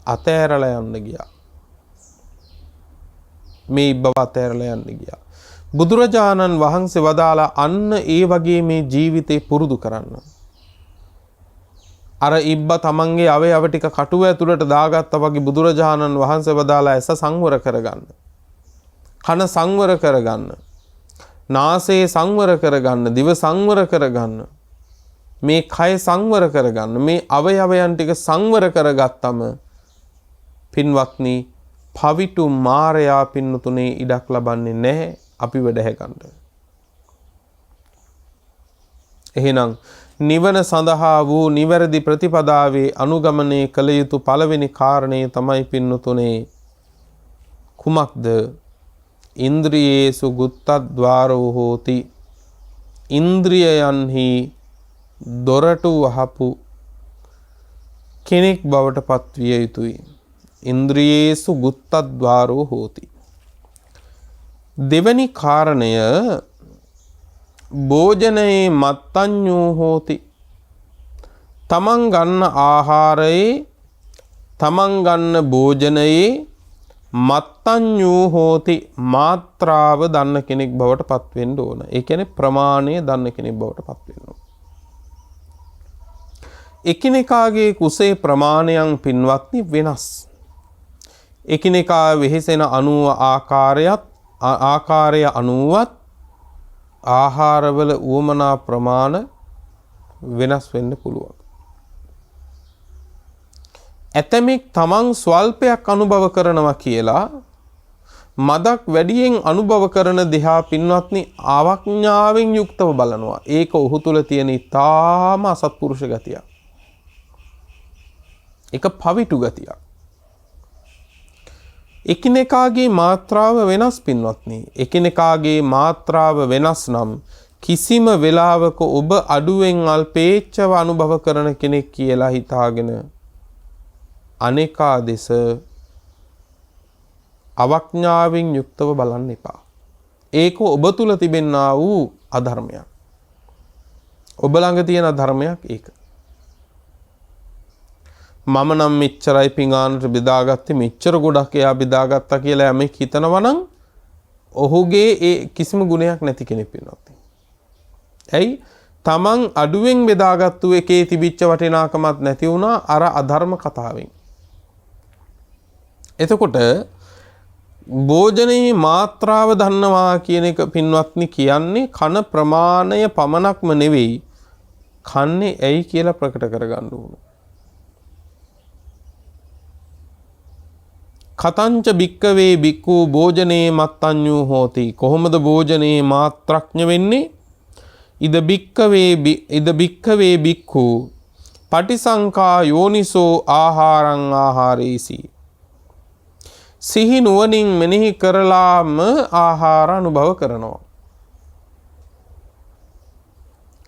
අතෑරලා යන්න ගියා. මේ ඉබ්බව අතෑරලා යන්න ගියා. බුදුරජාණන් වහන්සේ වදාලා අන්න ඒ වගේ මේ ජීවිතේ පුරුදු කරන්න. අර ඉබ්බා තමන්ගේ අවයව ටික කටුව ඇතුළට දාගත්තා වගේ බුදුරජාණන් වහන්සේ වදාලා ඇස සංවර කරගන්න. කන සංවර කරගන්න. නාසය සංවර කරගන්න. දිව සංවර කරගන්න. මේ කය සංවර කරගන්න. මේ අවයවයන් ටික සංවර කරගත්තම පින්වත්නි පවිටු මාරයා පින්නතුනේ ඉඩක් ලබන්නේ නැහැ අපිව දැහැගන්න. එහෙනම් නිවන සඳහා වූ නිවැරදි ප්‍රතිපදාවේ අනුගමනය කළ යුතු පළවෙනි කාරණය තමයි පින්නතුනේ කුමක්ද? ඉන්ද්‍රියේසු ගුත්තද්වාරෝ හෝති. ඉන්ද්‍රියයන්හි දොරටු වහපු කෙනෙක් බවට පත්විය යුතුයි. ඉන්ද්‍රියේසු ගුත්තද්වාරෝ හෝති. දෙවැනි කාරණය භෝජනයේ මත්තඤ්ඤෝ හෝති. තමන් ගන්න ආහාරයේ තමන් ගන්න භෝජනයේ මත්තඤ්ඤෝ හෝති මාත්‍රාව දන්න කෙනෙක් බවට පත් වෙන්න ඕන. ඒ කියන්නේ ප්‍රමාණය දන්න කෙනෙක් බවට පත් වෙන්න ඕන. එකිනෙකාගේ කුසේ ප්‍රමාණයන් පින්වත්නි වෙනස්. එකිනෙකා වෙහෙසෙන අනුව ආකාරය අනුවත් ආහාරවල උවමනා ප්‍රමාණ වෙනස් වෙන්න පුළුවන්. ඇතමෙක් තමන් ස්වල්පයක් අනුභව කරනවා කියලා මදක් වැඩියෙන් අනුභව කරන දෙහා පින්වත්නි අවඥාවෙන් යුක්තව බලනවා. ඒක ඔහු තුල තියෙන ඊටාම අසත්පුරුෂ ගතියක්. ඒක පවිටු ගතියක්. එකිනෙකාගේ මාත්‍රාව වෙනස් පින්වත්නි. එකිනෙකාගේ මාත්‍රාව වෙනස් නම් කිසිම වෙලාවක ඔබ අඩුවෙන් අල්පේච්ඡව අනුභව කරන කෙනෙක් කියලා හිතාගෙන අනේකා දෙස අවඥාවෙන් යුක්තව බලන්න එපා. ඒක ඔබ තුල තිබෙනා වූ අධර්මයක්. ඔබ ළඟ තියෙන ධර්මයක් ඒක. මම නම් මෙච්චරයි පිඟානට බෙදාගත්තේ මෙච්චර ගොඩක් එයා බෙදාගත්තා කියලා යමෙක් හිතනවා නම් ඔහුගේ ඒ කිසිම ගුණයක් නැති කෙනෙක් වෙනවා. ඇයි? තමන් අඩුවෙන් බෙදාගත්තු එකේ තිබිච්ච වටිනාකමක් නැති වුණා අර අධර්ම කතාවෙන්. එතකොට භෝජනයේ මාත්‍රාව දන්නවා කියන එක පින්වත්නි කියන්නේ කන ප්‍රමාණය පමණක්ම නෙවෙයි කන්නේ ඇයි කියලා ප්‍රකට කරගන්න ඕන. කතංච භික්කවේ භික්ඛු භෝජනේ මත්තඤ්ඤෝ හෝති. කොහොමද භෝජනේ මාත්‍රඥ වෙන්නේ? ඉද භික්කවේ භික්ඛු පටිසංකා යෝනිසෝ ආහාරං ආහාරේසි. සිහි නුවණින් මෙනෙහි කරලාම ආහාර අනුභව කරනවා.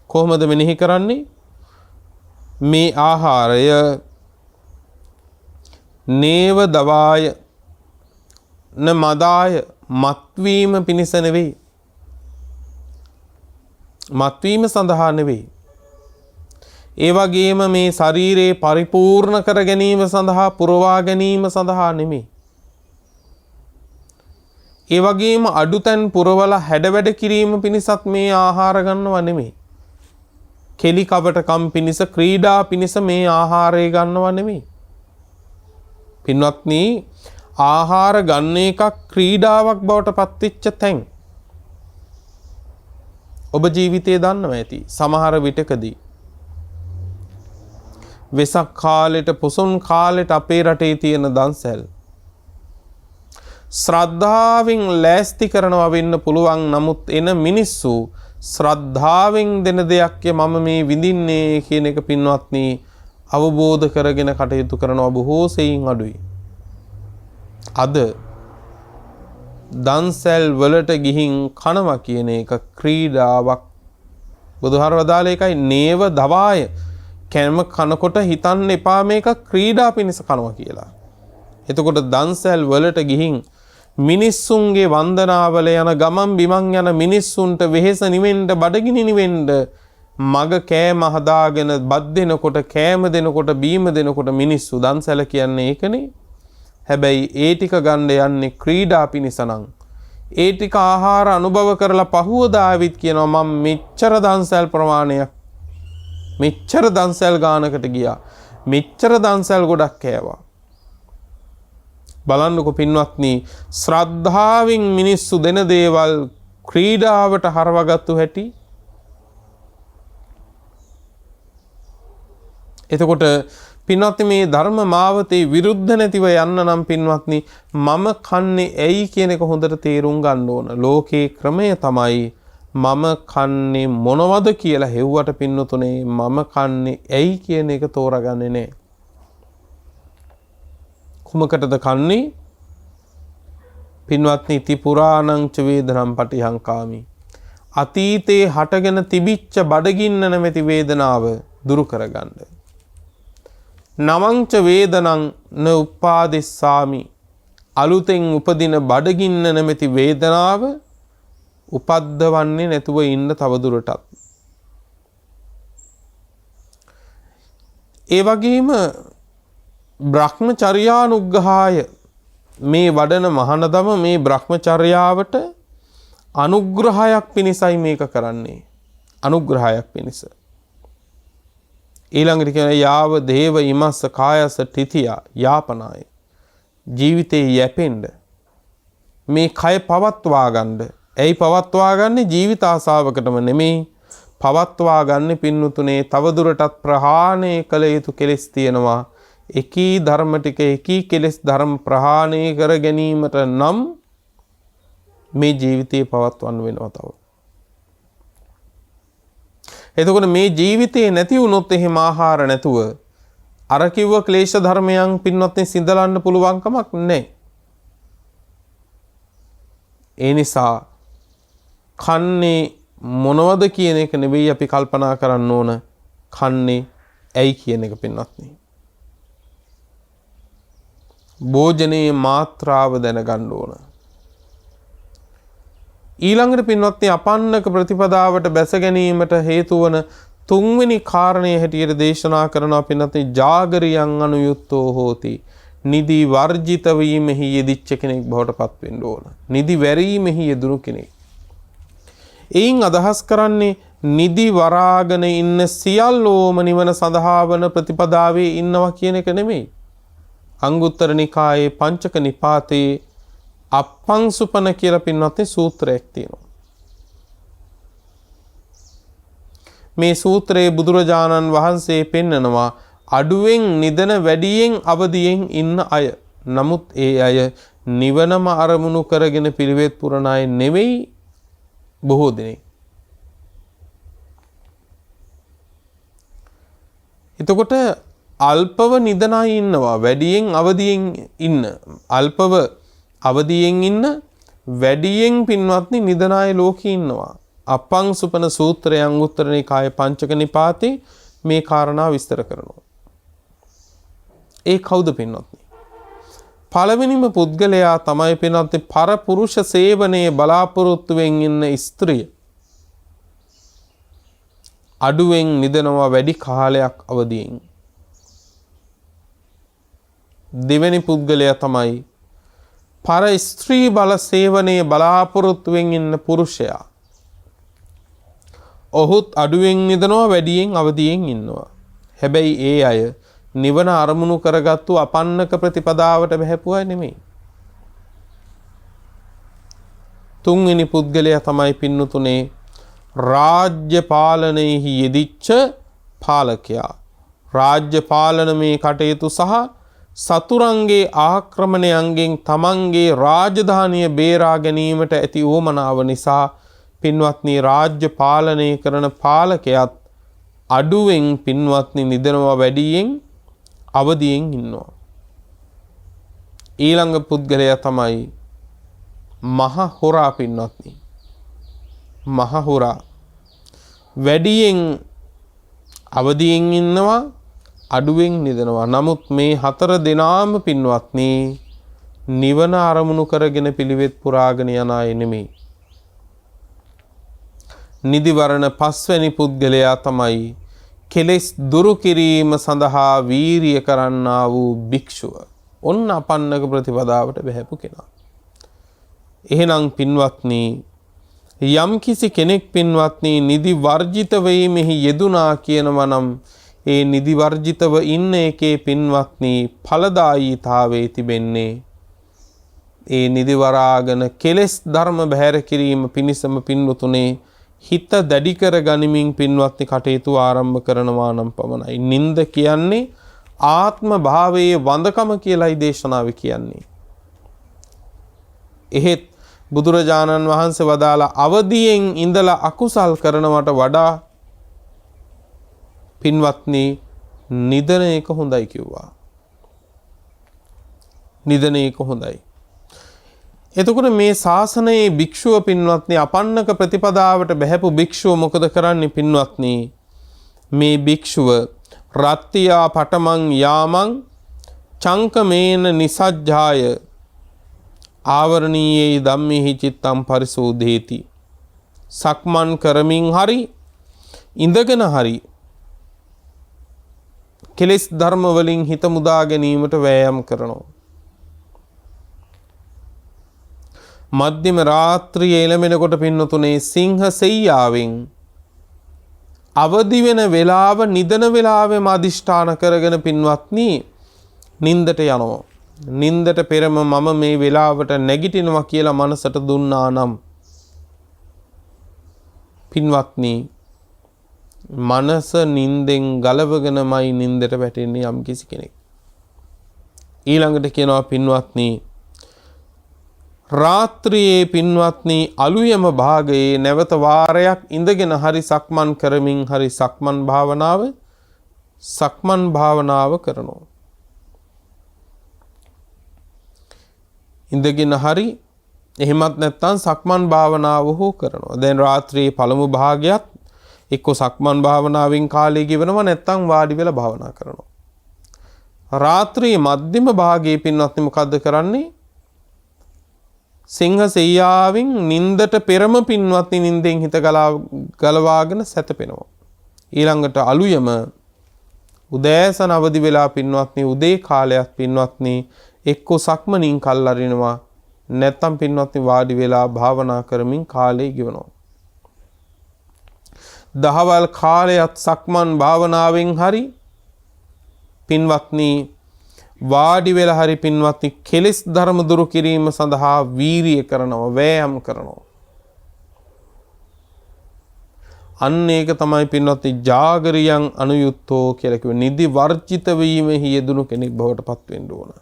කොහොමද මෙනෙහි කරන්නේ? මේ ආහාරය නේව දවාය න මදාය මත්වීම පිණිස නෙවෙයි. මත්වීම සඳහා නෙවෙයි. ඒ වගේම මේ ශරීරේ පරිපූර්ණ කර ගැනීම සඳහා පුරවා ගැනීම සඳහා නෙමෙයි. ඒ වගේම අඩුතැන් පුරවලා හැඩවැඩ කිරීම පිණිසත් මේ ආහාර ගන්නව නෙමෙයි. කෙලි කපටකම් පිණිස ක්‍රීඩා පිණිස මේ ආහාරය ගන්නව නෙමෙයි. පින්වත්නි ආහාර ගන්න එකක් ක්‍රීඩාවක් බවට පත්වෙච්ච තැන් ඔබ ජීවිතේ දන්නවා ඇති. සමහර විටකදී වෙසක් කාලෙට පොසොන් කාලෙට අපේ රටේ තියෙන දන්සැල් ශ්‍රද්ධාවෙන් ලෑස්ති කරනවා වෙන්න පුළුවන්. නමුත් එන මිනිස්සු ශ්‍රද්ධාවෙන් දෙන දෙයක් මම මේ විඳින්නේ කියන එක පින්වත්නි අවබෝධ කරගෙන කටයුතු කරනවා බොහෝ සෙයින් අඩුයි. අද දන්සැල් වලට ගිහින් කනවා කියන එක ක්‍රීඩාවක්. බුදුහාර වදාළ එකයි නේව දවාය. කැම කනකොට හිතන්න එපා මේක ක්‍රීඩා පිණිස කනවා කියලා. එතකොට දන්සැල් වලට ගිහින් මිනිස්සුන්ගේ වන්දනාවල යන ගමන් බිමන් යන මිනිස්සුන්ට වෙහෙස නිවෙන්න බඩගිනි නිවෙන්න මග කෑම හදාගෙන බත් දෙනකොට කෑම දෙනකොට බීම දෙනකොට මිනිස්සු දන්සැල කියන්නේ ඒකනේ. හැබැයි ඒ ටික ගන්න යන්නේ ක්‍රීඩා පිණිස නම් ඒ ටික ආහාර අනුභව කරලා පහුවදා ආවිත් කියනවා මම මෙච්චර දන්සැල් ප්‍රමාණයක් මෙච්චර දන්සැල් ගානකට ගියා මෙච්චර දන්සැල් ගොඩක් කෑවා. බලන්නකො පින්වත්නි ශ්‍රද්ධාවෙන් මිනිස්සු දෙන දේවල් ක්‍රීඩාවට හරවගත්තු හැටි. එතකොට පින්වත්නි මේ ධර්ම මාවතේ විරුද්ධ නැතිව යන්න නම් පින්වත්නි මම කන්නේ ඇයි කියන එක හොඳට තේරුම් ගන්න ඕන. ලෝකේ ක්‍රමය තමයි මම කන්නේ මොනවද කියලා හෙව්වට පින්නතුනේ මම කන්නේ ඇයි කියන එක තෝරගන්නේ නැහැ. කුමකටද කන්නේ? පින්වත්නි ඉති පුරාණං ච වේදනං පටිහංකාමි. අතීතේ හටගෙන තිබිච්ච බඩගින්න නැමැති වේදනාව දුරු කරගන්න. නවංච වේදනං න උපාදිස්සාමි. අලුතෙන් උපදින බඩගින්න නැමැති වේදනාව උපද්දවන්නේ නැතුව ඉන්න තවදුරටත්. ඒ වගේම බ්‍රහ්මචර්යානුග්‍රහාය මේ වඩන මහානදම මේ බ්‍රහ්මචර්යාවට අනුග්‍රහයක් පිණිසයි මේක කරන්නේ. අනුග්‍රහයක් පිණිස. ඊළඟට කියන යාව දේව ඉමස්ස කායස තිතියා යාපනාය. ජීවිතේ යැපෙන්න මේ කය පවත්වා ගන්න. ඇයි පවත්වා ගන්න? ජීවිත ආසාවකටම නෙමෙයි. පවත්වා ගන්න පින්නතුනේ තවදුරටත් ප්‍රහාණය කළ යුතු කෙලෙස් තියෙනවා. එකී ධර්ම ටික එකී කෙලෙස් ධර්ම ප්‍රහාණය කර ගැනීමට නම් මේ ජීවිතේ පවත්වන්න වෙනවා තව. එතකොට මේ ජීවිතේ නැති වුණොත් එහෙම ආහාර නැතුව අර කිව්ව ක්ලේශ ධර්මයන් පින්වත්නි සිඳලන්න පුළුවන් කමක් නැහැ. ඒ නිසා කන්නේ මොනවද කියන එක නෙවෙයි අපි කල්පනා කරන්න ඕන. කන්නේ ඇයි කියන එක පින්වත්නි. භෝජනයේ මාත්‍රාව දැනගන්න ඕන. ඊළඟට පින්වත්නි අපන්නක ප්‍රතිපදාවට බැස ගැනීමට හේතු වන තුන්වෙනි කාරණය හැටියට දේශනා කරනවා පින්වත්නි ජාගරියං අනුයුක්තෝ හෝති. නිදි වර්ජිත වීමෙහි යෙදිච්ච කෙනෙක් බවට පත් වෙන්න ඕන. නිදි වැරීමෙහි යෙදුණු කෙනෙක්. එයින් අදහස් කරන්නේ නිදි වරාගෙන ඉන්න සියල්ලෝම නිවන සඳහා වන ප්‍රතිපදාවේ ඉන්නවා කියන එක නෙමෙයි. අංගුත්තර නිකායේ පංචක නිපාතේ අප්පංසුපන කියලා පින්වත්නි සූත්‍රයක් තියෙනවා. මේ සූත්‍රයේ බුදුරජාණන් වහන්සේ පෙන්නනවා අඩුවෙන් නිදන වැඩියෙන් අවදියෙන් ඉන්න අය. නමුත් ඒ අය නිවනම අරමුණු කරගෙන පිළිවෙත් පුරන අය නෙවෙයි බොහෝ දෙනෙක්. එතකොට අල්පව නිදන අය ඉන්නවා, වැඩියෙන් අවදියෙන් ඉන්න. අල්පව අවදියෙන් ඉන්න, වැඩියෙන් පින්වත්නි නිදන අය ලෝකේ ඉන්නවා. අප්පංසුපන සූත්‍රය අංගුත්තර නිකායේ පංචක නිපාතේ මේ කාරණා විස්තර කරනවා. ඒ කවුද පින්වත්නි? පළවෙනිම පුද්ගලයා තමයි පින්වත්නි පරපුරුෂ සේවනයේ බලාපොරොත්තුවෙන් ඉන්න ස්ත්‍රිය. අඩුවෙන් නිදනවා, වැඩි කාලයක් අවදියෙන්. දෙවෙනි පුද්ගලයා තමයි පර ස්ත්‍රී බල සේවනයේ බලාපොරොත්තුවෙන් ඉන්න පුරුෂයා. ඔහුත් අඩුවෙන් නිදනවා, වැඩියෙන් අවදියෙන් ඉන්නවා. හැබැයි ඒ අය නිවන අරමුණු කරගත්තු අපන්නක ප්‍රතිපදාවට බැහැපු අය නෙමෙයි. තුන්වෙනි පුද්ගලයා තමයි පින්නතුනේ රාජ්‍ය පාලනයෙහි යෙදිච්ච පාලකයා. රාජ්‍ය පාලනමේ කටයුතු සහ සතුරන්ගේ ආක්‍රමණයන්ගෙන් තමන්ගේ රාජධානිය බේරා ගැනීමට ඇති උවමනාව නිසා පින්වත්නි රාජ්‍ය පාලනය කරන පාලකයාත් අඩුවෙන් පින්වත්නි නිදනවා, වැඩියෙන් අවදියෙන් ඉන්නවා. ඊළඟ පුද්ගලයා තමයි මහ හොරා පින්වත්නි. මහ හොරා වැඩියෙන් අවදියෙන් ඉන්නවා, අඩුවෙන් නිදනවා. නමුත් මේ හතර දෙනාම පින්වත්නි නිවන අරමුණු කරගෙන පිළිවෙත් පුරාගෙන යන අය නෙමෙයි. නිදිවරණ පස්වැනි පුද්ගලයා තමයි කෙලෙස් දුරු කිරීම සඳහා වීරිය කරන්නා වූ භික්ෂුව. ඔන්න අපන්නක ප්‍රතිපදාවට බැහැපු කෙනා. එහෙනම් පින්වත්නි යම් කිසි කෙනෙක් පින්වත්නි නිදි වර්ජිත වීමෙහි යෙදුනා කියනවා නම් ඒ නිදි වර්ජිතව ඉන්න එකේ පින්වත්නි ඵලදායීතාවයේ තිබෙන්නේ ඒ නිදි වරාගෙන කෙලෙස් ධර්ම බැහැර කිරීම පිණිසම පින්වතුනේ හිත දැඩි කර ගනිමින් පින්වත්නි කටයුතු ආරම්භ කරනවා නම් පමණයි. නින්ද කියන්නේ ආත්ම භාවයේ වඳකම කියලායි දේශනාවේ කියන්නේ. එහෙත් බුදුරජාණන් වහන්සේ වදාලා අවදියෙන් ඉඳලා අකුසල් කරනවට වඩා පින්වත්නි නිදන එක හොඳයි කිව්වා. නිදන එක හොඳයි. එතකොට මේ ශාසනයේ භික්ෂුව පින්වත්නි අපන්නක ප්‍රතිපදාවට බැහැපු භික්ෂුව මොකද කරන්නේ පින්වත්නි? මේ භික්ෂුව රත්ත්‍යා පටමං යාමං චංකමේන නිසජ්ජාය ආවරණීයේ ධම්මේහි චිත්තං පරිසෝධේති. සක්මන් කරමින් හරි ඉඳගෙන හරි කෙලෙස් ධර්ම වලින් හිත මුදා ගැනීමට වෑයම් කරනවා. මධ්‍යම රාත්‍රියේ එළමෙනකොට පින්නතුනේ සිංහ සෙයියාවෙන් අවදි වෙන වෙලාව නිදන වෙලාවෙම අදිෂ්ඨාන කරගෙන පින්වත්නි නින්දට යනවා. නින්දට පෙරම මම මේ වෙලාවට නැගිටිනවා කියලා මනසට දුන්නා නම් පින්වත්නි මනස නින්දෙන් ගලවගෙනමයි නින්දට වැටෙන්නේ යම් කිසි කෙනෙක්. ඊළඟට කියනවා පින්වත්නි රාත්‍රියේ පින්වත්නි අලුයම භාගයේ නැවත වාරයක් ඉඳගෙන හරි සක්මන් කරමින් හරි සක්මන් භාවනාව කරනවා. ඉඳගෙන හරි එහෙමත් නැත්නම් සක්මන් භාවනාව හෝ කරනවා. දැන් රාත්‍රියේ පළමු භාගයත් එක්ක සක්මන් භාවනාවෙන් කාලය ගෙවනවා නැත්නම් වාඩි වෙලා භාවනා කරනවා. රාත්‍රියේ මධ්‍යම භාගයේ පින්වත්නි මොකද්ද කරන්නේ? සිංහ සෙයියාවෙන් නින්දට පෙරම පින්වත්නි නින්දෙන් හිත ගලවාගෙන සැතපෙනවා. ඊළඟට අලුයම උදෑසන අවදි වෙලා පින්වත්නි උදේ කාලයක් පින්වත්නි එක්කෝ සක්මනින් කල් අරිනවා නැත්නම් පින්වත්නි වාඩි වෙලා භාවනා කරමින් කාලය ගෙවනවා. දහවල් කාලයත් සක්මන් භාවනාවෙන් හරි පින්වත්නි වාඩි වෙලා හරි පින්වත්නි කෙලෙස් ධර්ම දුරු කිරීම සඳහා වීරිය කරනවා, වෑයම් කරනවා. අන්න ඒක තමයි පින්වත්නි ජාගරියං අනුයුක්තෝ කියලා කිව්වේ. නිදි වර්ජිත වීමෙහි යෙදුණු කෙනෙක් බවට පත් වෙන්න ඕන.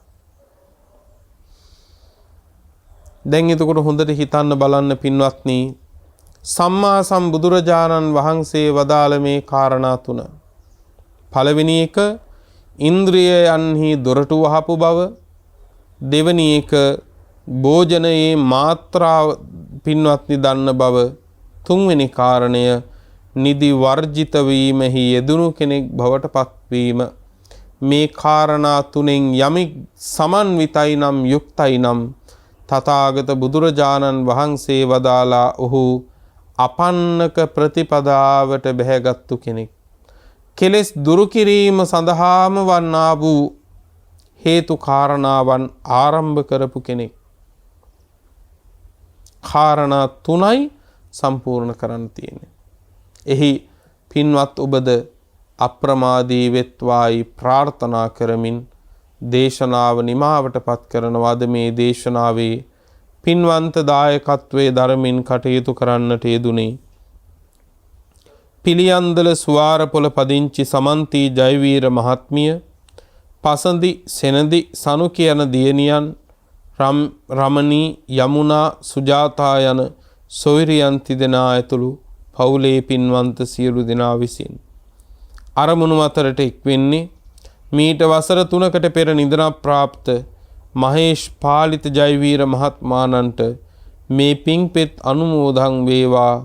දැන් එතකොට හොඳට හිතන්න බලන්න පින්වත්නි, සම්මා සම්බුදුරජාණන් වහන්සේ වදාළ මේ කාරණා තුන. පළවෙනි එක ඉන්ද්‍රියයන්හි දොරටු වහපු බව. දෙවෙනි එක භෝජනයේ මාත්‍රාව පින්වත්නි දන්න බව. තුන්වෙනි කාරණය නිදි වර්ජිත වීමෙහි යෙදුණු කෙනෙක් බවට පත්වීම. මේ කාරණා තුනෙන් යමෙක් සමන්විතයි නම් යුක්තයි නම් තථාගත බුදුරජාණන් වහන්සේ වදාලා ඔහු අපන්නක ප්‍රතිපදාවට බැහැගත්තු කෙනෙක්. කෙලෙස් දුරු කිරීම සඳහාම වන්නා වූ හේතු කාරණාවන් ආරම්භ කරපු කෙනෙක්. කාරණා තුනයි සම්පූර්ණ කරන්න තියෙන්නේ. එහි පින්වත් ඔබද අප්‍රමාදී වෙත්වායි ප්‍රාර්ථනා කරමින් දේශනාව නිමාවට පත් කරනවාද මේ දේශනාවේ පින්වන්ත දායකත්වයේ ධර්මින් කටයුතු කරන්නට යෙදුනේ පිළියන්දල සුවාරපොළ පදිංචි සමන්ති ජයවීර මහත්මිය, පසඳි සෙනදි සනු කියන දියණියන්, රමණී යමුනා සුජාතා යන සොයුරියන් තිදෙනා ඇතුළු පවුලේ පින්වන්ත සියලු දෙනා විසින් අරමුණු අතරට එක්වෙන්නේ මීට වසර 3කට පෙර නිදන ප්‍රාප්ත මහේෂ් පාලිත ජයවීර මහත්මාණන්ට මේ පිංපෙත් අනුමෝදන් වේවා.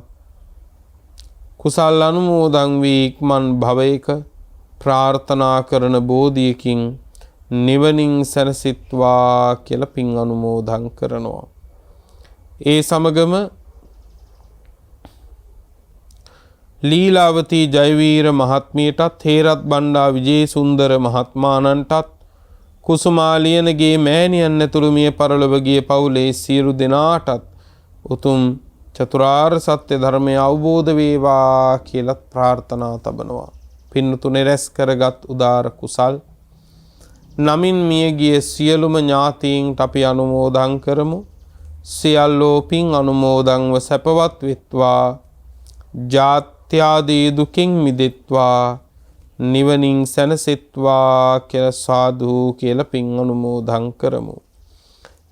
කුසල් අනුමෝදන් වී ඉක්මන් භවයක ප්‍රාර්ථනා කරන බෝධියකින් නිවනින් සැනසෙත්වා කියලා පින් අනුමෝදන් කරනවා. ඒ සමගම ලීලාවතී ජයවීර මහත්මියටත්, හේරත් බණ්ඩා විජේසුන්දර මහත්මාණන්ටත්, කුසුමාලියනගේ මෑණියන් ඇතුළු මිය පරලොව ගිය පවුලේ සියලු දෙනාටත් උතුම් චතුරාර්ය සත්‍ය ධර්මය අවබෝධ වේවා කියලා ප්‍රාර්ථනා තබනවා. පින්තුනේ රැස් කරගත් උදාර කුසල් නමින් මියගිය සියලුම ඥාතීන්ට අපි අනුමෝදන් කරමු. සියල්ලෝ පින් අනුමෝදන්ව සැපවත් වෙත්වා, ජාත්‍යාදී දුකින් මිදෙත්වා, නිවනින් සැනසෙත්වා කියලා සාදු කියලා පින් අනුමෝදන් කරමු.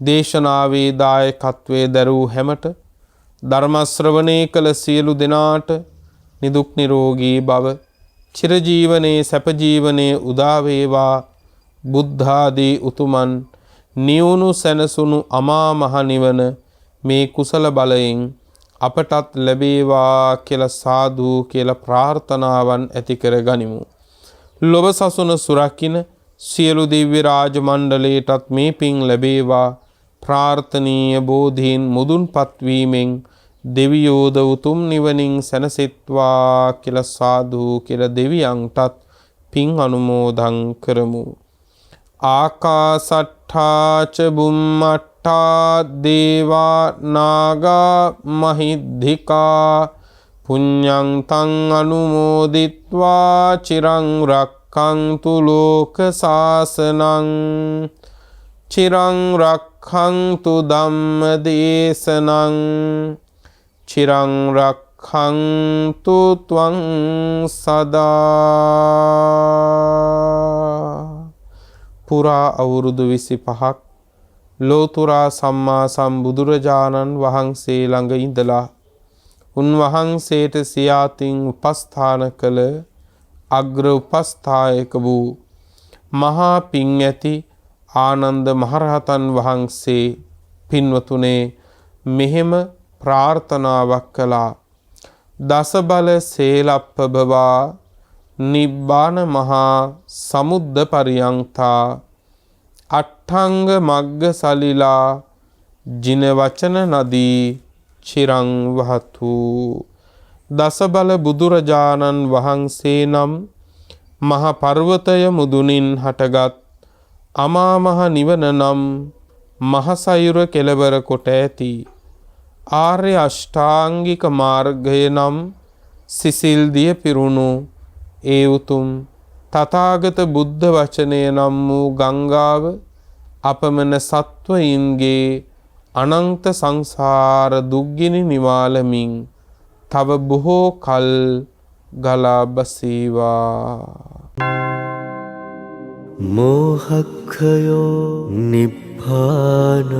දේශනාවේ දායකත්වයේ දරූ හැමට, ධර්ම ශ්‍රවණය කළ සියලු දෙනාට නිදුක් නිරෝගී භව, චිරජීවනයේ සැප ජීවනයේ උදා වේවා. බුද්ධ ආදී උතුමන් නිවුණු සැනසුණු අමා මහ නිවන මේ කුසල බලයෙන් අපටත් ලැබේවා කියලා සාදු කියලා ප්‍රාර්ථනාවන් ඇති කර ගනිමු. ලොව සසුන සුරකින්න සියලු දිව්‍ය රාජ මණ්ඩලයටත් මේ පින් ලැබේවා. ප්‍රාර්ථනීය බෝධීන් මුදුන්පත් වීමෙන් දෙවියෝද උතුම් නිවනින් සැනසෙත්වා කියලා සාදු කියලා දෙවියන්ටත් පින් අනුමෝදන් කරමු. ආකාසට්ඨා ච බුම්මට්ඨා දේවා නාග මහිද්దికා පුඤ්ඤං තං අනුමෝදිත්වා චිරං රක්ඛන්තු ලෝක සාසනං චිරං රක්ඛන්තු ධම්ම දේශනං චිරං රක්ඛන්තු ත්වං සදා. පුරා අවුරුදු 25ක් ලෝතුරා සම්මා සම්බුදුරජාණන් වහන්සේ ළඟ ඉඳලා උන්වහන්සේට සියාතින් උපස්ථාන කළ අග්‍ර උපස්ථායක වූ මහා පිං ඇති ආනන්ද මහරහතන් වහන්සේ පින්වතුනේ මෙහෙම ප්‍රාර්ථනාවක් කළා. දස බල සේලප්පබවා නිබ්බාන මහා සමුද්ද පරියන්තා අට්ඨංග මග්ග සලිලා ජින වචන නදී චිරං වහතු. දස බල බුදුරජාණන් වහන්සේ නම් මහ පර්වතය මුදුනින් හටගත් අමා මහ නිවන නම් මහසයුර කෙළවර කොට ඇති ආර්ය අෂ්ටාංගික මාර්ගය නම් සිසිල් දිය පිරුණු ඒ උතුම් තථාගත බුද්ධ වචනය නම් වූ ගංගාව අපමණ සත්වයින්ගේ අනන්ත සංසාර දුක්ගිනි නිවාලමින් තව බොහෝ කල් ගලා බසීවා. මෝහක්ඛයෝ නිබ්බානං